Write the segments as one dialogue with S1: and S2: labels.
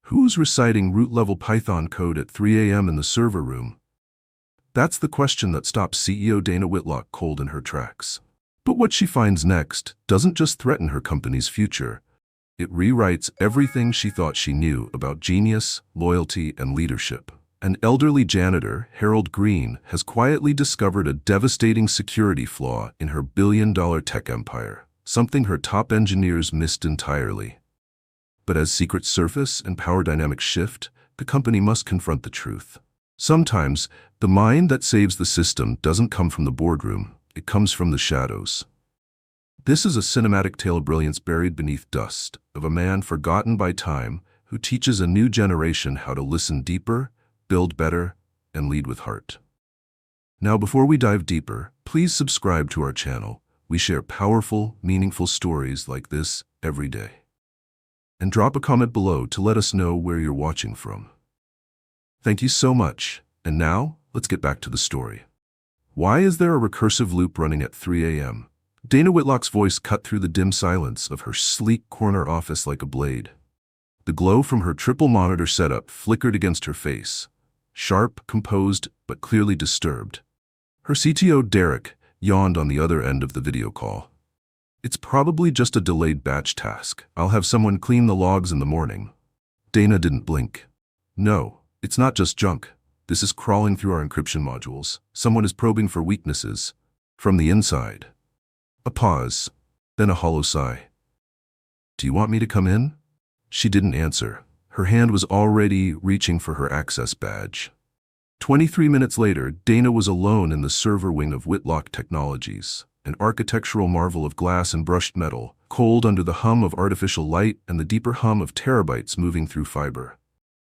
S1: Who's reciting root-level Python code at 3 a.m. in the server room? That's the question that stops CEO Dana Whitlock cold in her tracks. But what she finds next doesn't just threaten her company's future. It rewrites everything she thought she knew about genius, loyalty, and leadership. An elderly janitor, Harold Green, has quietly discovered a devastating security flaw in her billion-dollar tech empire, something her top engineers missed entirely. But as secrets surface and power dynamics shift, the company must confront the truth. Sometimes, the mind that saves the system doesn't come from the boardroom, it comes from the shadows. This is a cinematic tale of brilliance buried beneath dust, of a man forgotten by time who teaches a new generation how to listen deeper, build better, and lead with heart. Now, before we dive deeper, please subscribe to our channel. We share powerful, meaningful stories like this every day. And drop a comment below to let us know where you're watching from. Thank you so much. And now, let's get back to the story. Why is there a recursive loop running at 3 a.m.? Dana Whitlock's voice cut through the dim silence of her sleek corner office like a blade. The glow from her triple monitor setup flickered against her face, sharp, composed, but clearly disturbed. Her CTO, Derek, yawned on the other end of the video call. It's probably just a delayed batch task. I'll have someone clean the logs in the morning. Dana didn't blink. No, it's not just junk. This is crawling through our encryption modules. Someone is probing for weaknesses. From the inside. A pause, then a hollow sigh. Do you want me to come in? She didn't answer. Her hand was already reaching for her access badge. 23 minutes later, Dana was alone in the server wing of Whitlock Technologies, an architectural marvel of glass and brushed metal, cold under the hum of artificial light and the deeper hum of terabytes moving through fiber.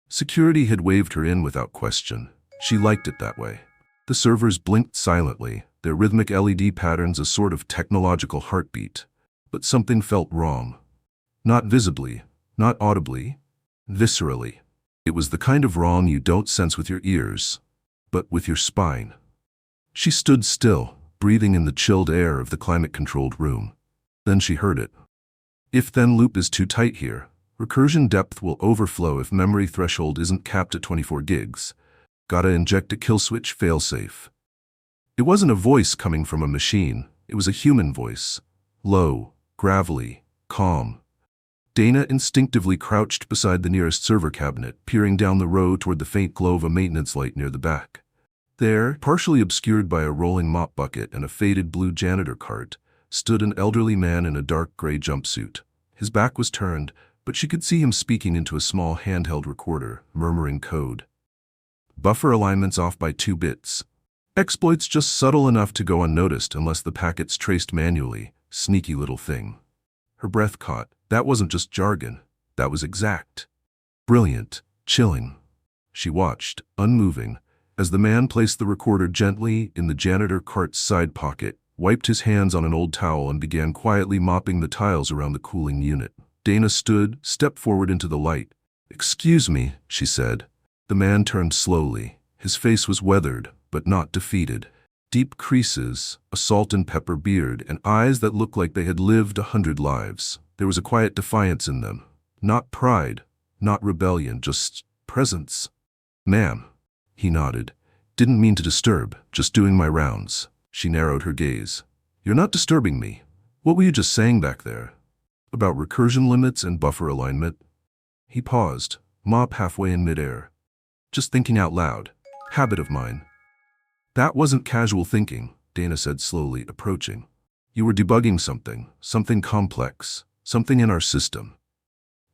S1: Security had waved her in without question. She liked it that way. The servers blinked silently, their rhythmic LED patterns a sort of technological heartbeat. But something felt wrong. Not visibly, not audibly, viscerally. It was the kind of wrong you don't sense with your ears, but with your spine. She stood still, breathing in the chilled air of the climate-controlled room. Then she heard it. If-then loop is too tight here. Recursion depth will overflow if memory threshold isn't capped at 24 gigs. Gotta inject a kill switch failsafe. It wasn't a voice coming from a machine. It was a human voice. Low, gravelly, calm. Dana instinctively crouched beside the nearest server cabinet, peering down the row toward the faint glow of a maintenance light near the back. There, partially obscured by a rolling mop bucket and a faded blue janitor cart, stood an elderly man in a dark gray jumpsuit. His back was turned, but she could see him speaking into a small handheld recorder, murmuring code. Buffer alignments off by 2 bits. Exploits just subtle enough to go unnoticed unless the packet's traced manually. Sneaky little thing. Her breath caught. That wasn't just jargon. That was exact. Brilliant. Chilling. She watched, unmoving, as the man placed the recorder gently in the janitor cart's side pocket, wiped his hands on an old towel and began quietly mopping the tiles around the cooling unit. Dana stood, stepped forward into the light. "Excuse me," she said. The man turned slowly. His face was weathered, but not defeated. Deep creases, a salt and pepper beard, and eyes that looked like they had lived 100 lives. There was a quiet defiance in them. Not pride, not rebellion, just presence. "Ma'am," he nodded. "Didn't mean to disturb, just doing my rounds." She narrowed her gaze. "You're not disturbing me. What were you just saying back there? About recursion limits and buffer alignment?" He paused, mop halfway in midair. "Just thinking out loud. Habit of mine." "That wasn't casual thinking," Dana said slowly, approaching. "You were debugging something complex, something in our system."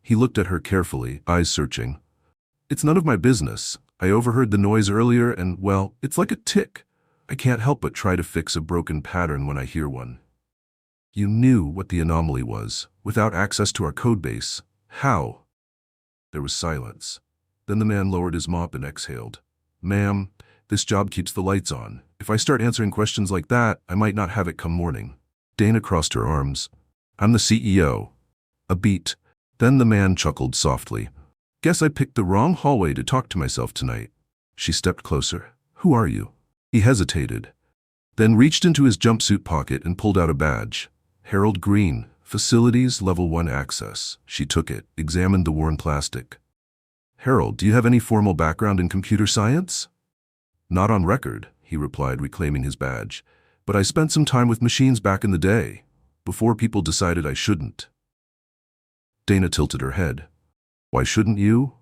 S1: He looked at her carefully, eyes searching. "It's none of my business. I overheard the noise earlier and, well, it's like a tick. I can't help but try to fix a broken pattern when I hear one." "You knew what the anomaly was, without access to our codebase. How?" There was silence. Then the man lowered his mop and exhaled. "Ma'am, this job keeps the lights on. If I start answering questions like that, I might not have it come morning." Dana crossed her arms. "I'm the CEO." A beat. Then the man chuckled softly. "Guess I picked the wrong hallway to talk to myself tonight." She stepped closer. "Who are you?" He hesitated, then reached into his jumpsuit pocket and pulled out a badge. "Harold Green, Facilities Level 1 Access." She took it, examined the worn plastic. Harold, do you have any formal background in computer science? Not on record, he replied, reclaiming his badge. But I spent some time with machines back in the day, before people decided I shouldn't. Dana tilted her head. Why shouldn't you?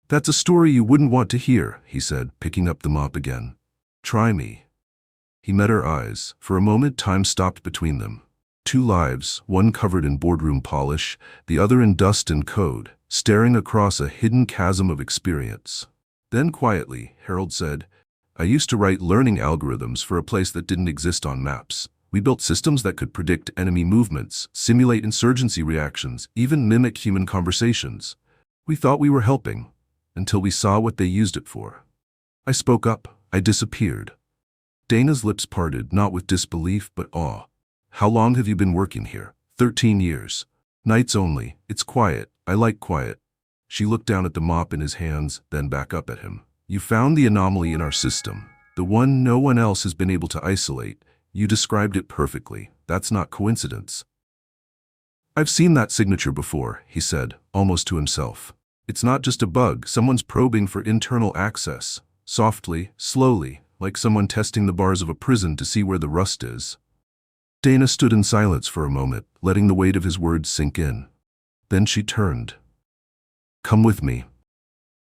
S1: That's a story you wouldn't want to hear, he said, picking up the mop again. Try me. He met her eyes. For a moment, time stopped between them. 2 lives, one covered in boardroom polish, the other in dust and code, staring across a hidden chasm of experience. Then quietly, Harold said, I used to write learning algorithms for a place that didn't exist on maps. We built systems that could predict enemy movements, simulate insurgency reactions, even mimic human conversations. We thought we were helping, until we saw what they used it for. I spoke up. I disappeared. Dana's lips parted, not with disbelief, but awe. How long have you been working here? 13 years. Nights only. It's quiet. I like quiet. She looked down at the mop in his hands, then back up at him. You found the anomaly in our system, the one no one else has been able to isolate. You described it perfectly. That's not coincidence. I've seen that signature before, he said, almost to himself. It's not just a bug. Someone's probing for internal access. Softly, slowly, like someone testing the bars of a prison to see where the rust is. Dana stood in silence for a moment, letting the weight of his words sink in. Then she turned. Come with me.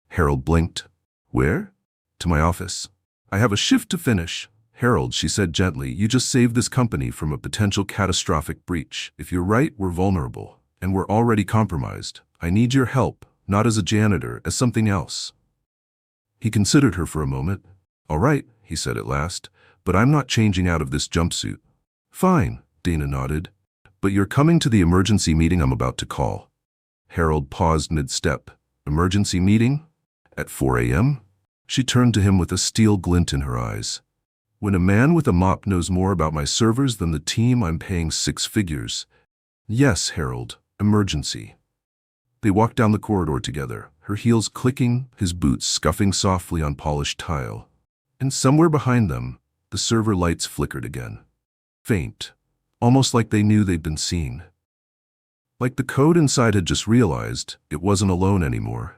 S1: Harold blinked. Where? To my office. I have a shift to finish. Harold, she said gently, you just saved this company from a potential catastrophic breach. If you're right, we're vulnerable, and we're already compromised. I need your help, not as a janitor, as something else. He considered her for a moment. All right, he said at last, but I'm not changing out of this jumpsuit. Fine, Dana nodded. But you're coming to the emergency meeting I'm about to call. Harold paused mid-step. Emergency meeting? At 4 a.m.? She turned to him with a steel glint in her eyes. When a man with a mop knows more about my servers than the team I'm paying 6 figures. Yes, Harold, emergency. They walked down the corridor together, her heels clicking, his boots scuffing softly on polished tile. And somewhere behind them, the server lights flickered again. Faint, almost like they knew they'd been seen. Like the code inside had just realized it wasn't alone anymore.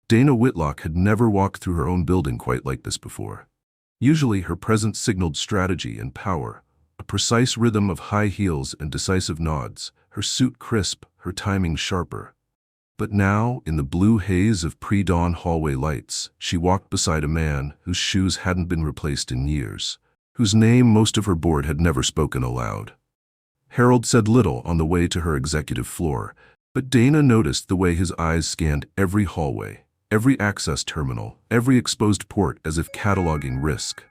S1: Dana Whitlock had never walked through her own building quite like this before. Usually her presence signaled strategy and power, a precise rhythm of high heels and decisive nods, her suit crisp, her timing sharper. But now, in the blue haze of pre-dawn hallway lights, she walked beside a man whose shoes hadn't been replaced in years, whose name most of her board had never spoken aloud. Harold said little on the way to her executive floor, but Dana noticed the way his eyes scanned every hallway, every access terminal, every exposed port as if cataloging risk.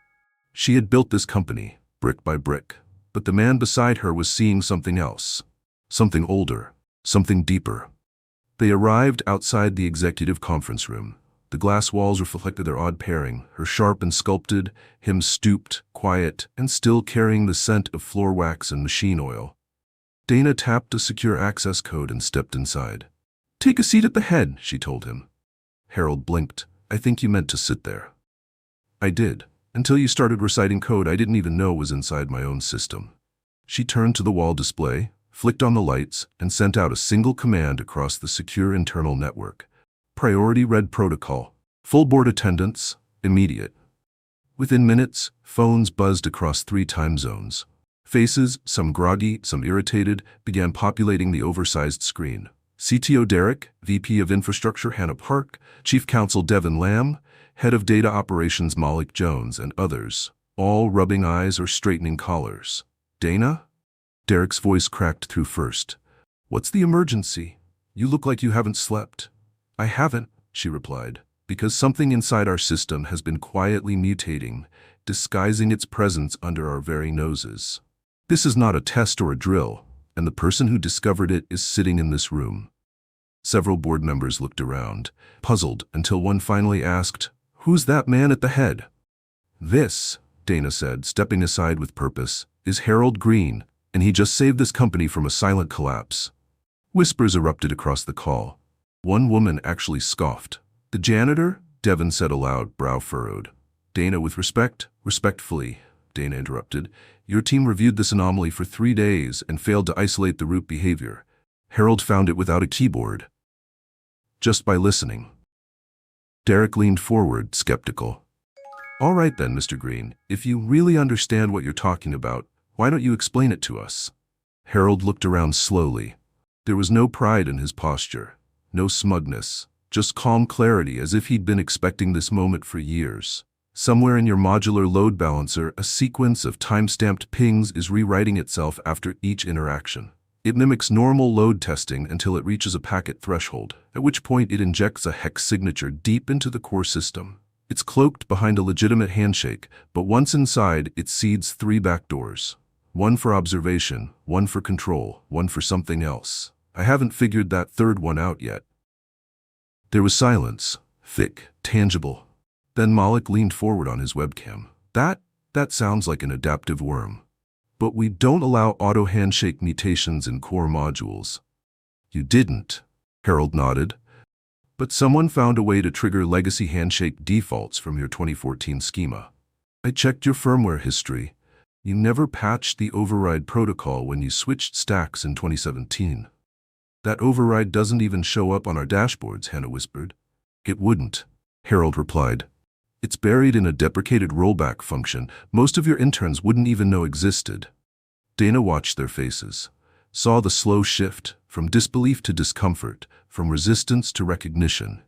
S1: She had built this company, brick by brick, but the man beside her was seeing something else, something older, something deeper. They arrived outside the executive conference room. The glass walls reflected their odd pairing, her sharp and sculpted, him stooped, quiet, and still carrying the scent of floor wax and machine oil. Dana tapped a secure access code and stepped inside. Take a seat at the head, she told him. Harold blinked. I think you meant to sit there. I did. Until you started reciting code I didn't even know was inside my own system. She turned to the wall display, flicked on the lights, and sent out a single command across the secure internal network. Priority red protocol. Full board attendance. Immediate. Within minutes, phones buzzed across 3 time zones. Faces, some groggy, some irritated, began populating the oversized screen. CTO Derek, VP of Infrastructure Hannah Park, Chief Counsel Devin Lamb, Head of Data Operations Malik Jones, and others, all rubbing eyes or straightening collars. Dana? Derek's voice cracked through first. What's the emergency? You look like you haven't slept. I haven't, she replied, because something inside our system has been quietly mutating, disguising its presence under our very noses. This is not a test or a drill, and the person who discovered it is sitting in this room. Several board members looked around, puzzled, until one finally asked, Who's that man at the head? This, Dana said, stepping aside with purpose, is Harold Green, and he just saved this company from a silent collapse. Whispers erupted across the call. One woman actually scoffed. The janitor? Devin said aloud, brow furrowed. Dana, with respect, respectfully, Dana interrupted. Your team reviewed this anomaly for 3 days and failed to isolate the root behavior. Harold found it without a keyboard. Just by listening. Derek leaned forward, skeptical. All right then, Mr. Green, if you really understand what you're talking about, why don't you explain it to us? Harold looked around slowly. There was no pride in his posture, no smugness, just calm clarity as if he'd been expecting this moment for years. Somewhere in your modular load balancer, a sequence of time-stamped pings is rewriting itself after each interaction. It mimics normal load testing until it reaches a packet threshold, at which point it injects a hex signature deep into the core system. It's cloaked behind a legitimate handshake, but once inside, it seeds 3 backdoors. One for observation, one for control, one for something else. I haven't figured that third one out yet. There was silence, thick, tangible. Then Malik leaned forward on his webcam. That sounds like an adaptive worm. But we don't allow auto-handshake mutations in core modules. You didn't, Harold nodded. But someone found a way to trigger legacy handshake defaults from your 2014 schema. I checked your firmware history. You never patched the override protocol when you switched stacks in 2017. That override doesn't even show up on our dashboards, Hannah whispered. It wouldn't, Harold replied. It's buried in a deprecated rollback function most of your interns wouldn't even know existed. Dana watched their faces, saw the slow shift from disbelief to discomfort, from resistance to recognition.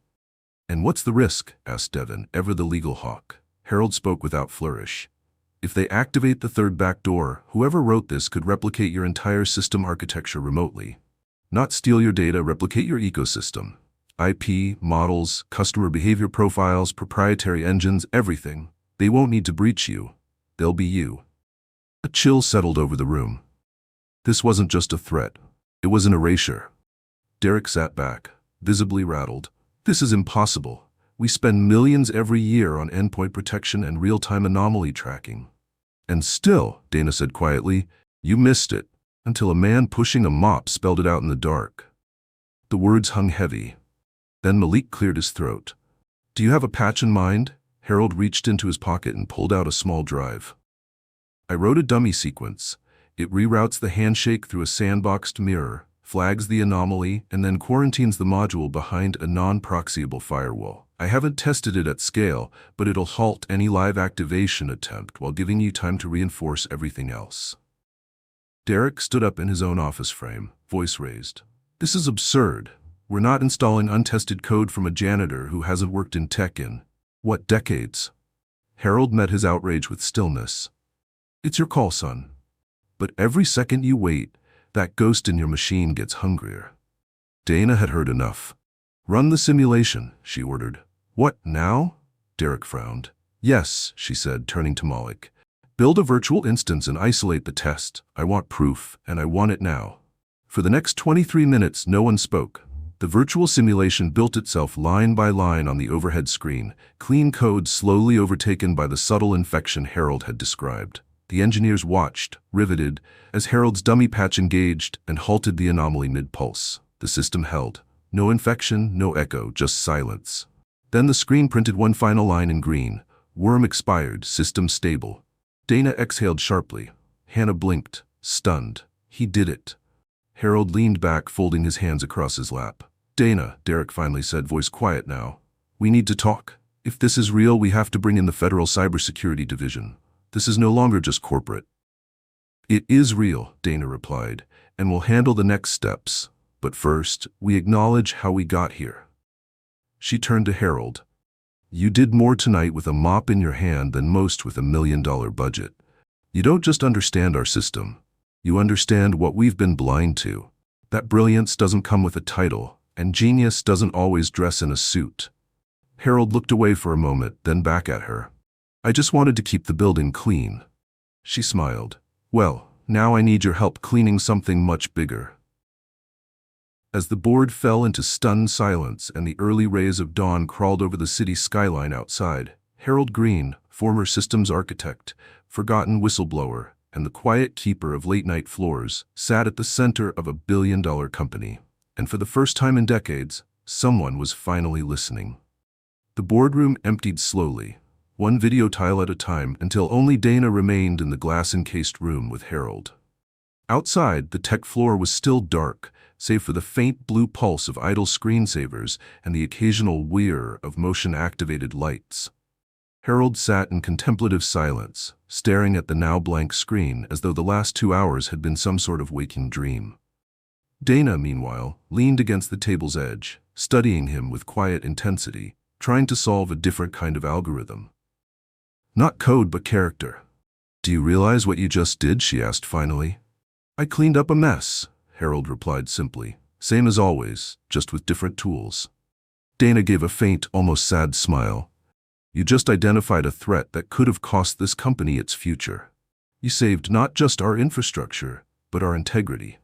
S1: And what's the risk? Asked Devon, ever the legal hawk. Harold spoke without flourish. If they activate the third backdoor, whoever wrote this could replicate your entire system architecture remotely. Not steal your data, replicate your ecosystem. IP, models, customer behavior profiles, proprietary engines, everything. They won't need to breach you. They'll be you. A chill settled over the room. This wasn't just a threat. It was an erasure. Derek sat back, visibly rattled. This is impossible. We spend millions every year on endpoint protection and real-time anomaly tracking. And still, Dana said quietly, you missed it, until a man pushing a mop spelled it out in the dark. The words hung heavy. Then Malik cleared his throat. Do you have a patch in mind? Harold reached into his pocket and pulled out a small drive. I wrote a dummy sequence. It reroutes the handshake through a sandboxed mirror, flags the anomaly, and then quarantines the module behind a non-proxyable firewall. I haven't tested it at scale, but it'll halt any live activation attempt while giving you time to reinforce everything else. Derek stood up in his own office frame, voice raised. This is absurd. We're not installing untested code from a janitor who hasn't worked in tech in, what, decades? Harold met his outrage with stillness. It's your call, son. But every second you wait, that ghost in your machine gets hungrier. Dana had heard enough. Run the simulation, she ordered. What, now? Derek frowned. Yes, she said, turning to Malik. Build a virtual instance and isolate the test. I want proof, and I want it now. For the next 23 minutes, no one spoke. The virtual simulation built itself line by line on the overhead screen, clean code slowly overtaken by the subtle infection Harold had described. The engineers watched, riveted, as Harold's dummy patch engaged and halted the anomaly mid-pulse. The system held. No infection, no echo, just silence. Then the screen printed one final line in green. Worm expired, system stable. Dana exhaled sharply. Hannah blinked, stunned. He did it. Harold leaned back, folding his hands across his lap. Dana, Derek finally said, voice quiet now. We need to talk. If this is real, we have to bring in the Federal Cybersecurity Division. This is no longer just corporate. It is real, Dana replied, and we'll handle the next steps. But first, we acknowledge how we got here. She turned to Harold. You did more tonight with a mop in your hand than most with $1 million budget. You don't just understand our system. You understand what we've been blind to. That brilliance doesn't come with a title, and genius doesn't always dress in a suit. Harold looked away for a moment, then back at her. I just wanted to keep the building clean. She smiled. Well, now I need your help cleaning something much bigger. As the board fell into stunned silence and the early rays of dawn crawled over the city skyline outside, Harold Green, former systems architect, forgotten whistleblower, and the quiet keeper of late-night floors, sat at the center of a billion-dollar company. And for the first time in decades, someone was finally listening. The boardroom emptied slowly, one video tile at a time, until only Dana remained in the glass-encased room with Harold. Outside, the tech floor was still dark, save for the faint blue pulse of idle screensavers and the occasional whir of motion-activated lights. Harold sat in contemplative silence, staring at the now blank screen as though the last 2 hours had been some sort of waking dream. Dana, meanwhile, leaned against the table's edge, studying him with quiet intensity, trying to solve a different kind of algorithm. Not code, but character. "Do you realize what you just did?" she asked finally. "I cleaned up a mess," Harold replied simply. "Same as always, just with different tools." Dana gave a faint, almost sad smile. "You just identified a threat that could have cost this company its future. You saved not just our infrastructure, but our integrity."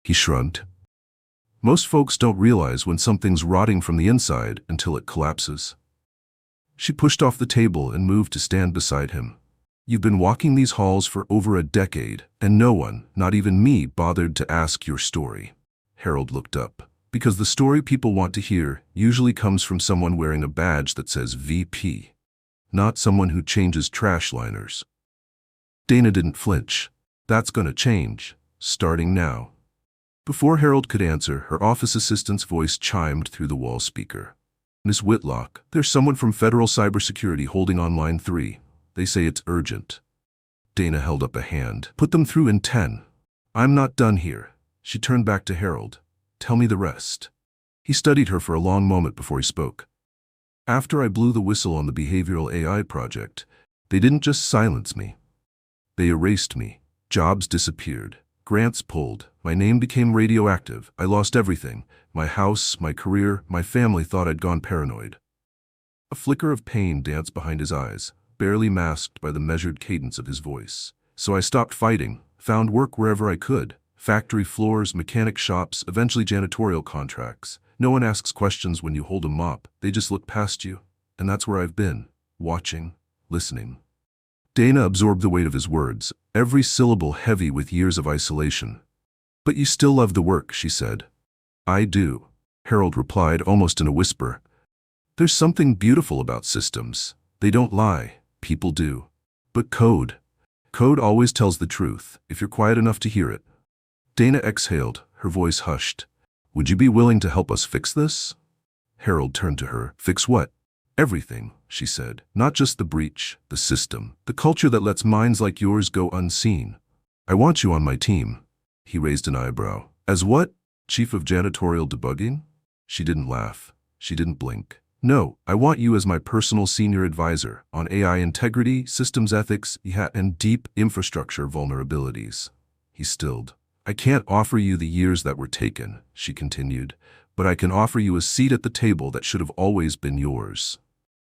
S1: He shrugged. "Most folks don't realize when something's rotting from the inside until it collapses." She pushed off the table and moved to stand beside him. "You've been walking these halls for over a decade, and no one, not even me, bothered to ask your story." Harold looked up. "Because the story people want to hear usually comes from someone wearing a badge that says VP, not someone who changes trash liners." Dana didn't flinch. "That's gonna change, starting now." Before Harold could answer, her office assistant's voice chimed through the wall speaker. "Miss Whitlock, there's someone from Federal Cybersecurity holding on line 3. They say it's urgent." Dana held up a hand. "Put them through in 10. "I'm not done here." She turned back to Harold. "Tell me the rest." He studied her for a long moment before he spoke. "After I blew the whistle on the behavioral AI project, they didn't just silence me. They erased me. Jobs disappeared. Grants pulled. My name became radioactive. I lost everything. My house, my career, my family thought I'd gone paranoid." A flicker of pain danced behind his eyes, barely masked by the measured cadence of his voice. "So I stopped fighting, found work wherever I could. Factory floors, mechanic shops, eventually janitorial contracts. No one asks questions when you hold a mop. They just look past you. And that's where I've been, watching, listening." Dana absorbed the weight of his words, every syllable heavy with years of isolation. "But you still love the work," she said. "I do," Harold replied almost in a whisper. "There's something beautiful about systems. They don't lie, people do. But code always tells the truth, if you're quiet enough to hear it." Dana exhaled, her voice hushed. "Would you be willing to help us fix this?" Harold turned to her. "Fix what?" "Everything," she said. "Not just the breach, the system, the culture that lets minds like yours go unseen. I want you on my team." He raised an eyebrow. "As what? Chief of Janitorial Debugging?" She didn't laugh. She didn't blink. "No, I want you as my personal senior advisor on AI integrity, systems ethics, and deep infrastructure vulnerabilities." He stilled. "I can't offer you the years that were taken," she continued, "but I can offer you a seat at the table that should have always been yours."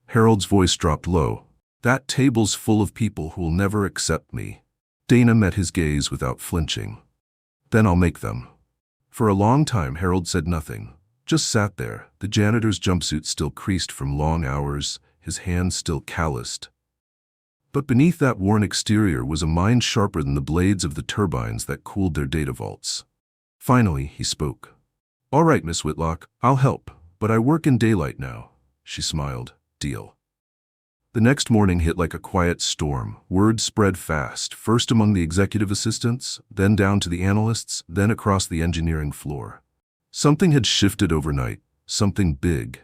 S1: Harold's voice dropped low. "That table's full of people who'll never accept me." Dana met his gaze without flinching. "Then I'll make them." For a long time, Harold said nothing, just sat there, the janitor's jumpsuit still creased from long hours, his hands still calloused. But beneath that worn exterior was a mind sharper than the blades of the turbines that cooled their data vaults. Finally, he spoke. "All right, Miss Whitlock, I'll help, but I work in daylight now." She smiled. "Deal." The next morning hit like a quiet storm. Word spread fast, first among the executive assistants, then down to the analysts, then across the engineering floor. Something had shifted overnight, something big.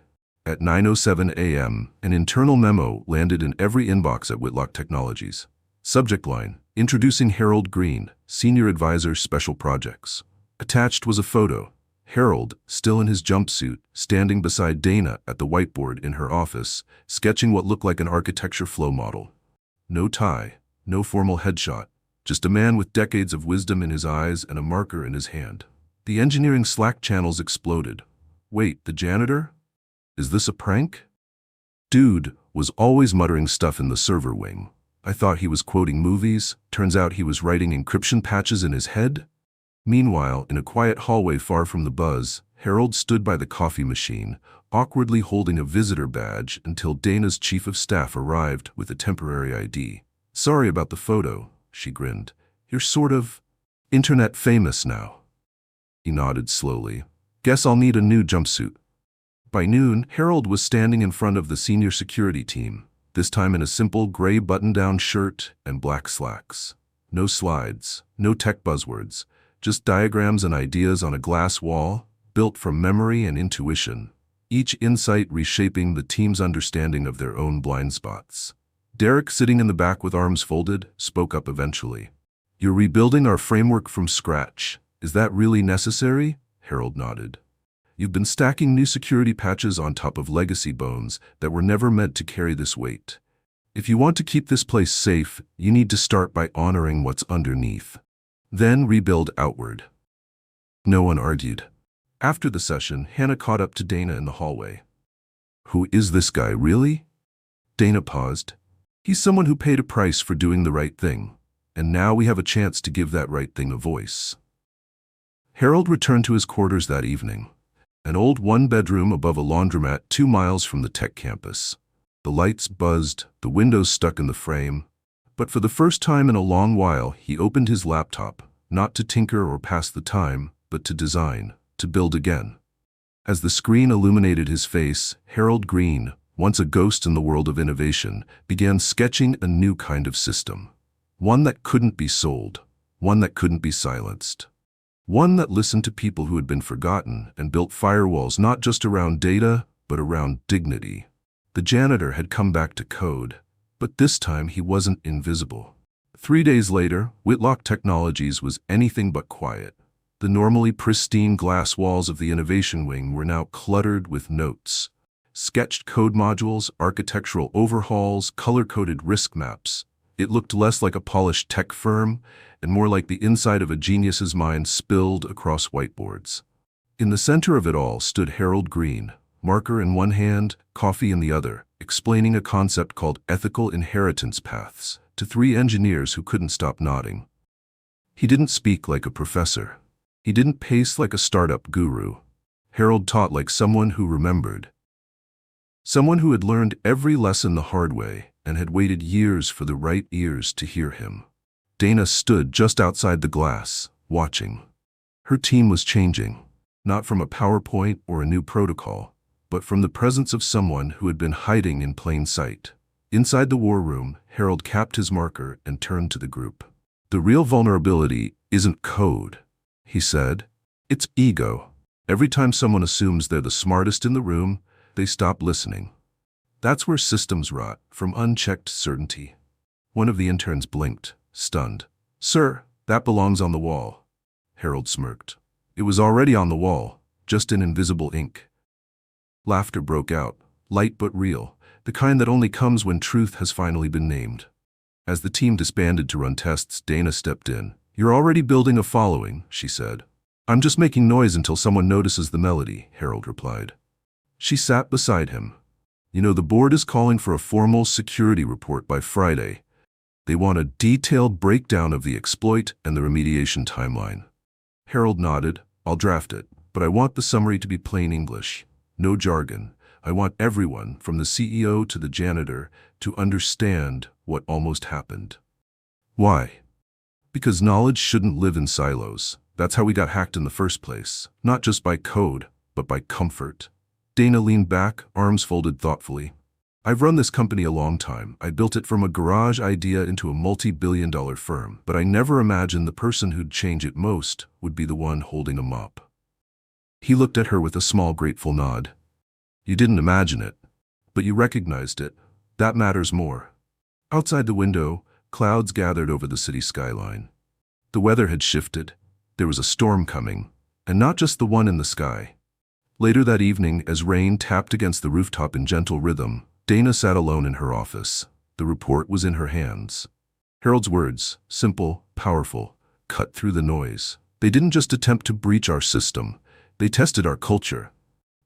S1: At 9:07 a.m., an internal memo landed in every inbox at Whitlock Technologies. Subject line: Introducing Harold Green, Senior Advisor, Special Projects. Attached was a photo. Harold, still in his jumpsuit, standing beside Dana at the whiteboard in her office, sketching what looked like an architecture flow model. No tie, no formal headshot, just a man with decades of wisdom in his eyes and a marker in his hand. The engineering Slack channels exploded. "Wait, the janitor? Is this a prank?" "Dude was always muttering stuff in the server wing. I thought he was quoting movies. Turns out he was writing encryption patches in his head." Meanwhile, in a quiet hallway far from the buzz, Harold stood by the coffee machine, awkwardly holding a visitor badge until Dana's chief of staff arrived with a temporary ID. "Sorry about the photo," she grinned. "You're sort of internet famous now." He nodded slowly. "Guess I'll need a new jumpsuit." By noon, Harold was standing in front of the senior security team, this time in a simple gray button-down shirt and black slacks. No slides, no tech buzzwords, just diagrams and ideas on a glass wall, built from memory and intuition, each insight reshaping the team's understanding of their own blind spots. Derek, sitting in the back with arms folded, spoke up eventually. "You're rebuilding our framework from scratch. Is that really necessary?" Harold nodded. "You've been stacking new security patches on top of legacy bones that were never meant to carry this weight. If you want to keep this place safe, you need to start by honoring what's underneath. Then rebuild outward." No one argued. After the session, Hannah caught up to Dana in the hallway. "Who is this guy, really?" Dana paused. "He's someone who paid a price for doing the right thing, and now we have a chance to give that right thing a voice." Harold returned to his quarters that evening, an old one-bedroom above a laundromat 2 miles from the tech campus. The lights buzzed, the windows stuck in the frame, but for the first time in a long while he opened his laptop, not to tinker or pass the time, but to design, to build again. As the screen illuminated his face, Harold Green, once a ghost in the world of innovation, began sketching a new kind of system. One that couldn't be sold, one that couldn't be silenced. One that listened to people who had been forgotten and built firewalls not just around data, but around dignity. The janitor had come back to code, but this time he wasn't invisible. 3 days later, Whitlock Technologies was anything but quiet. The normally pristine glass walls of the innovation wing were now cluttered with notes. Sketched code modules, architectural overhauls, color-coded risk maps. It looked less like a polished tech firm and more like the inside of a genius's mind spilled across whiteboards. In the center of it all stood Harold Green, marker in one hand, coffee in the other, explaining a concept called ethical inheritance paths to 3 engineers who couldn't stop nodding. He didn't speak like a professor. He didn't pace like a startup guru. Harold taught like someone who remembered. Someone who had learned every lesson the hard way and had waited years for the right ears to hear him. Dana stood just outside the glass, watching. Her team was changing, not from a PowerPoint or a new protocol, but from the presence of someone who had been hiding in plain sight. Inside the war room, Harold capped his marker and turned to the group. "The real vulnerability isn't code," he said. "It's ego. Every time someone assumes they're the smartest in the room, they stop listening. That's where systems rot, from unchecked certainty." One of the interns blinked, stunned. "Sir, that belongs on the wall." Harold smirked. It was already on the wall, just in invisible ink. Laughter broke out, light but real, the kind that only comes when truth has finally been named. As the team disbanded to run tests, Dana stepped in. "You're already building a following," she said. "I'm just making noise until someone notices the melody," Harold replied. She sat beside him. "You know, the board is calling for a formal security report by Friday. They want a detailed breakdown of the exploit and the remediation timeline." Harold nodded. "I'll draft it, but I want the summary to be plain English. No jargon. I want everyone, from the CEO to the janitor, to understand what almost happened." "Why?" "Because knowledge shouldn't live in silos. That's how we got hacked in the first place. Not just by code, but by comfort." Dana leaned back, arms folded thoughtfully. "I've run this company a long time. I built it from a garage idea into a multi-billion-dollar firm, but I never imagined the person who'd change it most would be the one holding a mop." He looked at her with a small, grateful nod. "You didn't imagine it, but you recognized it. That matters more." Outside the window, clouds gathered over the city skyline. The weather had shifted. There was a storm coming, and not just the one in the sky. Later that evening, as rain tapped against the rooftop in gentle rhythm, Dana sat alone in her office. The report was in her hands. Harold's words, simple, powerful, cut through the noise. They didn't just attempt to breach our system. They tested our culture.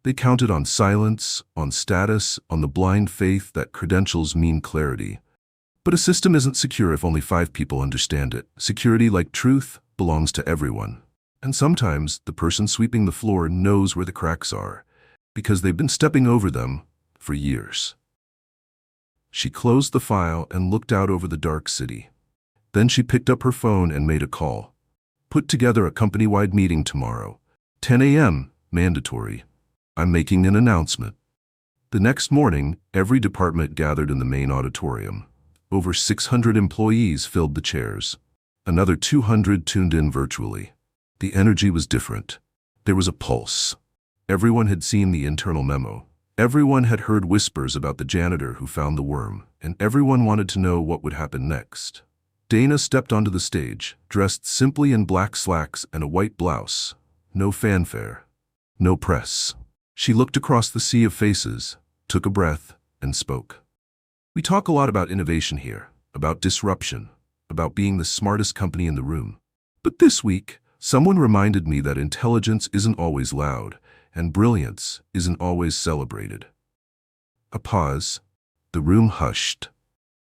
S1: They counted on silence, on status, on the blind faith that credentials mean clarity. But a system isn't secure if only 5 people understand it. Security, like truth, belongs to everyone. And sometimes the person sweeping the floor knows where the cracks are, because they've been stepping over them for years. She closed the file and looked out over the dark city. Then she picked up her phone and made a call. "Put together a company-wide meeting tomorrow. 10 a.m., mandatory. I'm making an announcement." The next morning, every department gathered in the main auditorium. Over 600 employees filled the chairs. Another 200 tuned in virtually. The energy was different. There was a pulse. Everyone had seen the internal memo. Everyone had heard whispers about the janitor who found the worm, and everyone wanted to know what would happen next. Dana stepped onto the stage, dressed simply in black slacks and a white blouse. No fanfare. No press. She looked across the sea of faces, took a breath, and spoke. We talk a lot about innovation here, about disruption, about being the smartest company in the room. But this week, someone reminded me that intelligence isn't always loud, and brilliance isn't always celebrated. A pause. The room hushed.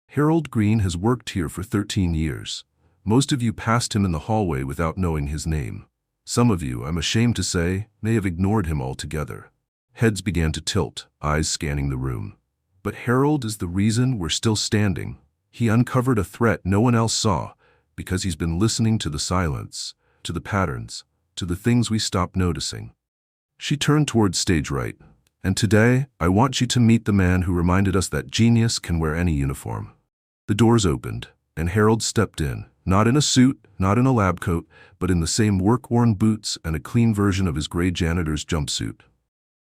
S1: Harold Green has worked here for 13 years. Most of you passed him in the hallway without knowing his name. Some of you, I'm ashamed to say, may have ignored him altogether. Heads began to tilt, eyes scanning the room. But Harold is the reason we're still standing. He uncovered a threat no one else saw, because he's been listening to the silence, to the patterns, to the things we stopped noticing. She turned towards stage right. And today, I want you to meet the man who reminded us that genius can wear any uniform. The doors opened, and Harold stepped in, not in a suit, not in a lab coat, but in the same work-worn boots and a clean version of his gray janitor's jumpsuit.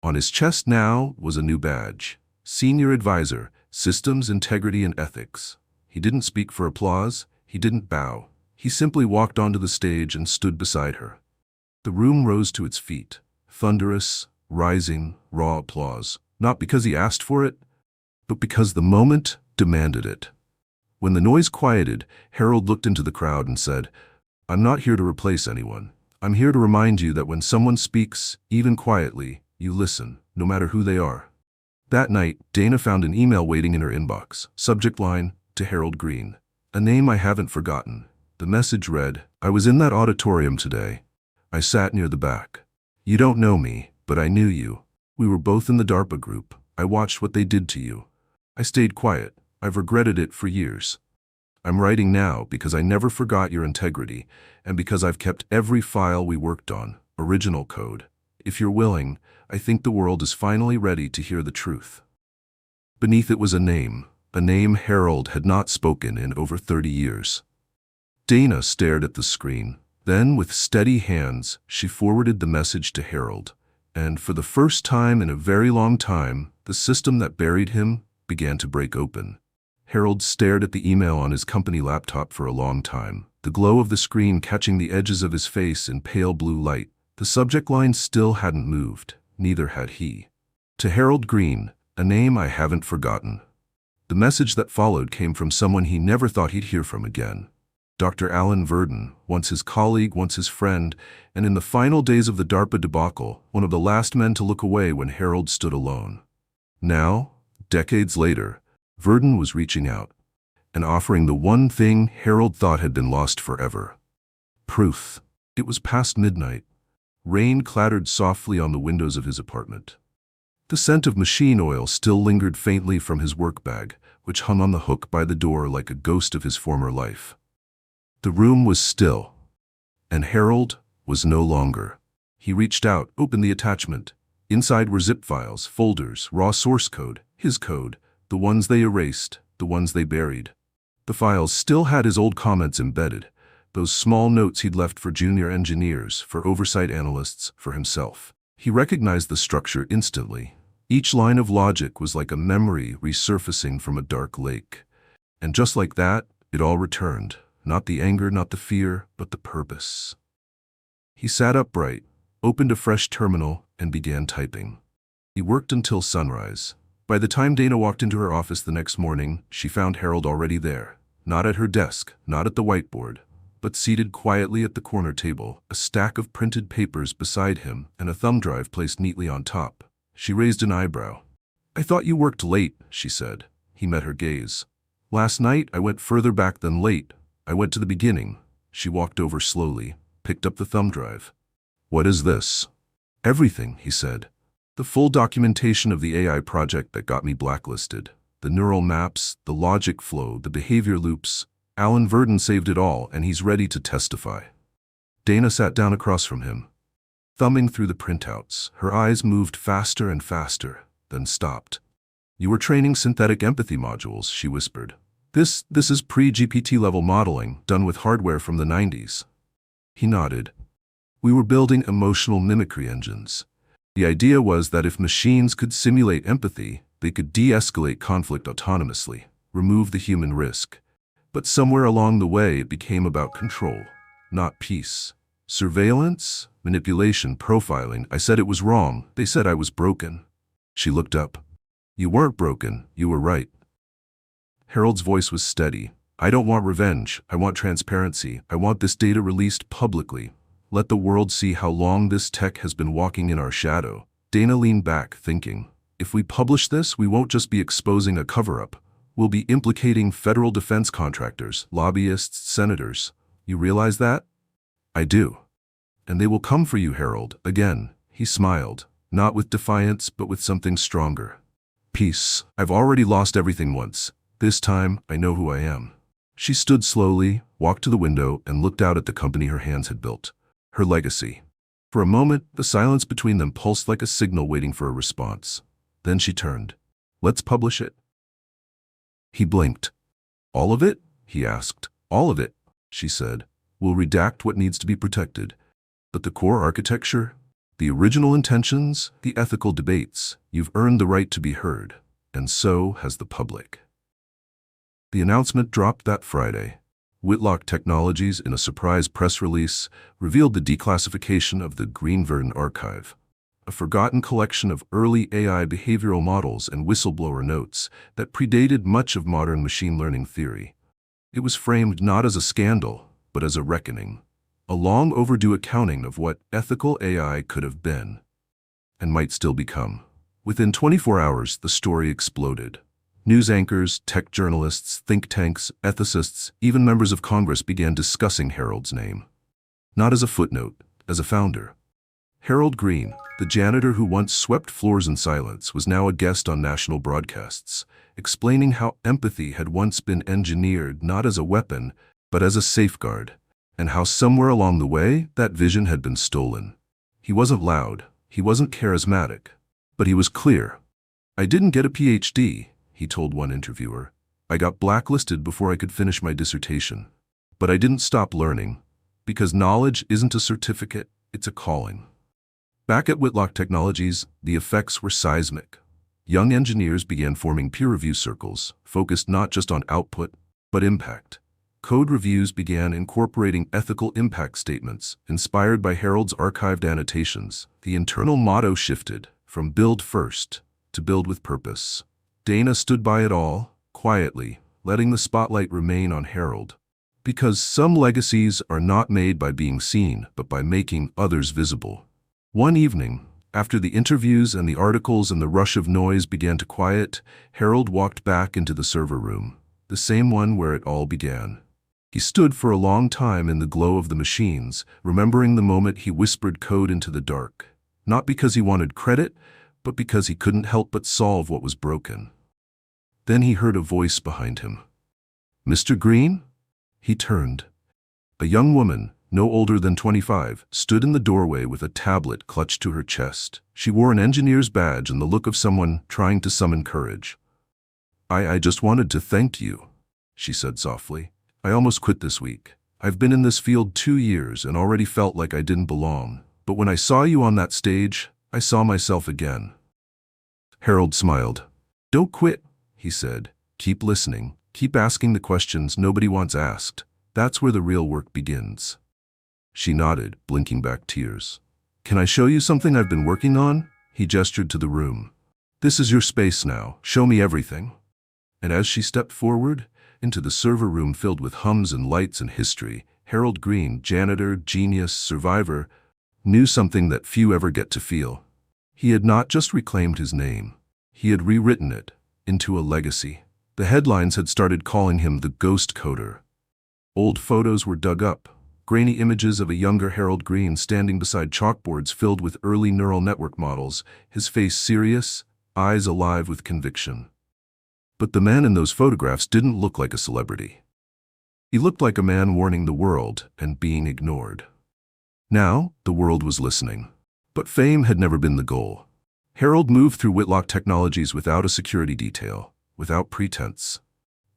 S1: On his chest now was a new badge. Senior Advisor, Systems, Integrity, and Ethics. He didn't speak for applause. He didn't bow. He simply walked onto the stage and stood beside her. The room rose to its feet. Thunderous, rising, raw applause. Not because he asked for it, but because the moment demanded it. When the noise quieted, Harold looked into the crowd and said, I'm not here to replace anyone. I'm here to remind you that when someone speaks, even quietly, you listen, no matter who they are. That night, Dana found an email waiting in her inbox. Subject line, to Harold Green. A name I haven't forgotten. The message read, I was in that auditorium today. I sat near the back. You don't know me, but I knew you. We were both in the DARPA group. I watched what they did to you. I stayed quiet. I've regretted it for years. I'm writing now because I never forgot your integrity, and because I've kept every file we worked on, original code. If you're willing, I think the world is finally ready to hear the truth. Beneath it was a name Harold had not spoken in over 30 years. Dana stared at the screen. Then, with steady hands, she forwarded the message to Harold. And for the first time in a very long time, the system that buried him began to break open. Harold stared at the email on his company laptop for a long time, the glow of the screen catching the edges of his face in pale blue light. The subject line still hadn't moved, neither had he. To Harold Green, a name I haven't forgotten. The message that followed came from someone he never thought he'd hear from again. Dr. Alan Verdon, once his colleague, once his friend, and in the final days of the DARPA debacle, one of the last men to look away when Harold stood alone. Now, decades later, Verdon was reaching out and offering the one thing Harold thought had been lost forever. Proof. It was past midnight. Rain clattered softly on the windows of his apartment. The scent of machine oil still lingered faintly from his work bag, which hung on the hook by the door like a ghost of his former life. The room was still, and Harold was no longer. He reached out, opened the attachment. Inside were zip files, folders, raw source code, his code, the ones they erased, the ones they buried. The files still had his old comments embedded, those small notes he'd left for junior engineers, for oversight analysts, for himself. He recognized the structure instantly. Each line of logic was like a memory resurfacing from a dark lake. And just like that, it all returned. Not the anger, not the fear, but the purpose. He sat upright, opened a fresh terminal, and began typing. He worked until sunrise. By the time Dana walked into her office the next morning, she found Harold already there. Not at her desk, not at the whiteboard, but seated quietly at the corner table, a stack of printed papers beside him and a thumb drive placed neatly on top. She raised an eyebrow. I thought you worked late, she said. He met her gaze. Last night I went further back than late. I went to the beginning. She walked over slowly, picked up the thumb drive. What is this? Everything, he said. The full documentation of the AI project that got me blacklisted. The neural maps, the logic flow, the behavior loops. Alan Verdon saved it all, and he's ready to testify. Dana sat down across from him. Thumbing through the printouts, her eyes moved faster and faster, then stopped. You were training synthetic empathy modules, she whispered. This is pre-GPT level modeling, done with hardware from the 90s. He nodded. We were building emotional mimicry engines. The idea was that if machines could simulate empathy, they could de-escalate conflict autonomously, remove the human risk. But somewhere along the way, it became about control, not peace. Surveillance, manipulation, profiling. I said it was wrong. They said I was broken. She looked up. You weren't broken. You were right. Harold's voice was steady. I don't want revenge. I want transparency. I want this data released publicly. Let the world see how long this tech has been walking in our shadow. Dana leaned back, thinking, if we publish this, we won't just be exposing a cover-up. We'll be implicating federal defense contractors, lobbyists, senators. You realize that? I do. And they will come for you, Harold. Again, he smiled, not with defiance, but with something stronger. Peace. I've already lost everything once. This time, I know who I am. She stood slowly, walked to the window, and looked out at the company her hands had built. Her legacy. For a moment, the silence between them pulsed like a signal waiting for a response. Then she turned. Let's publish it. He blinked. All of it? He asked. All of it, she said. We'll redact what needs to be protected. But the core architecture, the original intentions, the ethical debates, you've earned the right to be heard. And so has the public. The announcement dropped that Friday. Whitlock Technologies, in a surprise press release, revealed the declassification of the Greenvern Archive, a forgotten collection of early AI behavioral models and whistleblower notes that predated much of modern machine learning theory. It was framed not as a scandal, but as a reckoning, a long overdue accounting of what ethical AI could have been, and might still become. Within 24 hours, the story exploded. News anchors, tech journalists, think tanks, ethicists, even members of Congress began discussing Harold's name. Not as a footnote, as a founder. Harold Green, the janitor who once swept floors in silence, was now a guest on national broadcasts, explaining how empathy had once been engineered not as a weapon, but as a safeguard, and how somewhere along the way, that vision had been stolen. He wasn't loud, he wasn't charismatic, but he was clear. I didn't get a PhD, he told one interviewer. I got blacklisted before I could finish my dissertation. But I didn't stop learning, because knowledge isn't a certificate, it's a calling. Back at Whitlock Technologies, the effects were seismic. Young engineers began forming peer review circles, focused not just on output, but impact. Code reviews began incorporating ethical impact statements, inspired by Harold's archived annotations. The internal motto shifted from build first to build with purpose. Dana stood by it all, quietly, letting the spotlight remain on Harold. Because some legacies are not made by being seen, but by making others visible. One evening, after the interviews and the articles and the rush of noise began to quiet, Harold walked back into the server room, the same one where it all began. He stood for a long time in the glow of the machines, remembering the moment he whispered code into the dark. Not because he wanted credit, but because he couldn't help but solve what was broken. Then he heard a voice behind him. Mr. Green? He turned. A young woman, no older than 25, stood in the doorway with a tablet clutched to her chest. She wore an engineer's badge and the look of someone trying to summon courage. I just wanted to thank you, she said softly. I almost quit this week. I've been in this field 2 years and already felt like I didn't belong. But when I saw you on that stage, I saw myself again. Harold smiled. Don't quit, he said. Keep listening. Keep asking the questions nobody wants asked. That's where the real work begins. She nodded, blinking back tears. Can I show you something I've been working on? He gestured to the room. This is your space now. Show me everything. And as she stepped forward, into the server room filled with hums and lights and history, Harold Green, janitor, genius, survivor, knew something that few ever get to feel. He had not just reclaimed his name. He had rewritten it into a legacy. The headlines had started calling him the ghost coder. Old photos were dug up, grainy images of a younger Harold Green standing beside chalkboards filled with early neural network models, his face serious, eyes alive with conviction. But the man in those photographs didn't look like a celebrity. He looked like a man warning the world and being ignored. Now, the world was listening. But fame had never been the goal. Harold moved through Whitlock Technologies without a security detail, without pretense.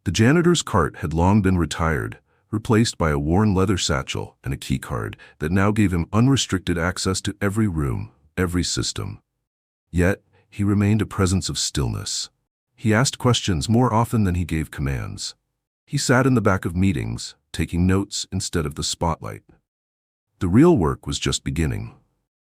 S1: The janitor's cart had long been retired, replaced by a worn leather satchel and a keycard that now gave him unrestricted access to every room, every system. Yet, he remained a presence of stillness. He asked questions more often than he gave commands. He sat in the back of meetings, taking notes instead of the spotlight. The real work was just beginning.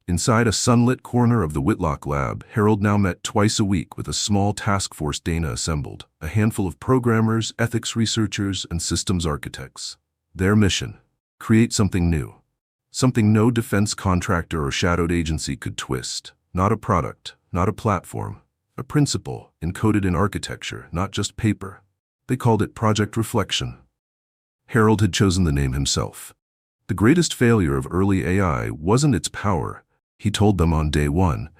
S1: Inside a sunlit corner of the Whitlock lab, Harold now met twice a week with a small task force Dana assembled, a handful of programmers, ethics researchers, and systems architects. Their mission: create something new. Something no defense contractor or shadowed agency could twist. Not a product, not a platform. A principle encoded in architecture, not just paper. They called it Project Reflection. Harold had chosen the name himself. The greatest failure of early AI wasn't its power, he told them on day one.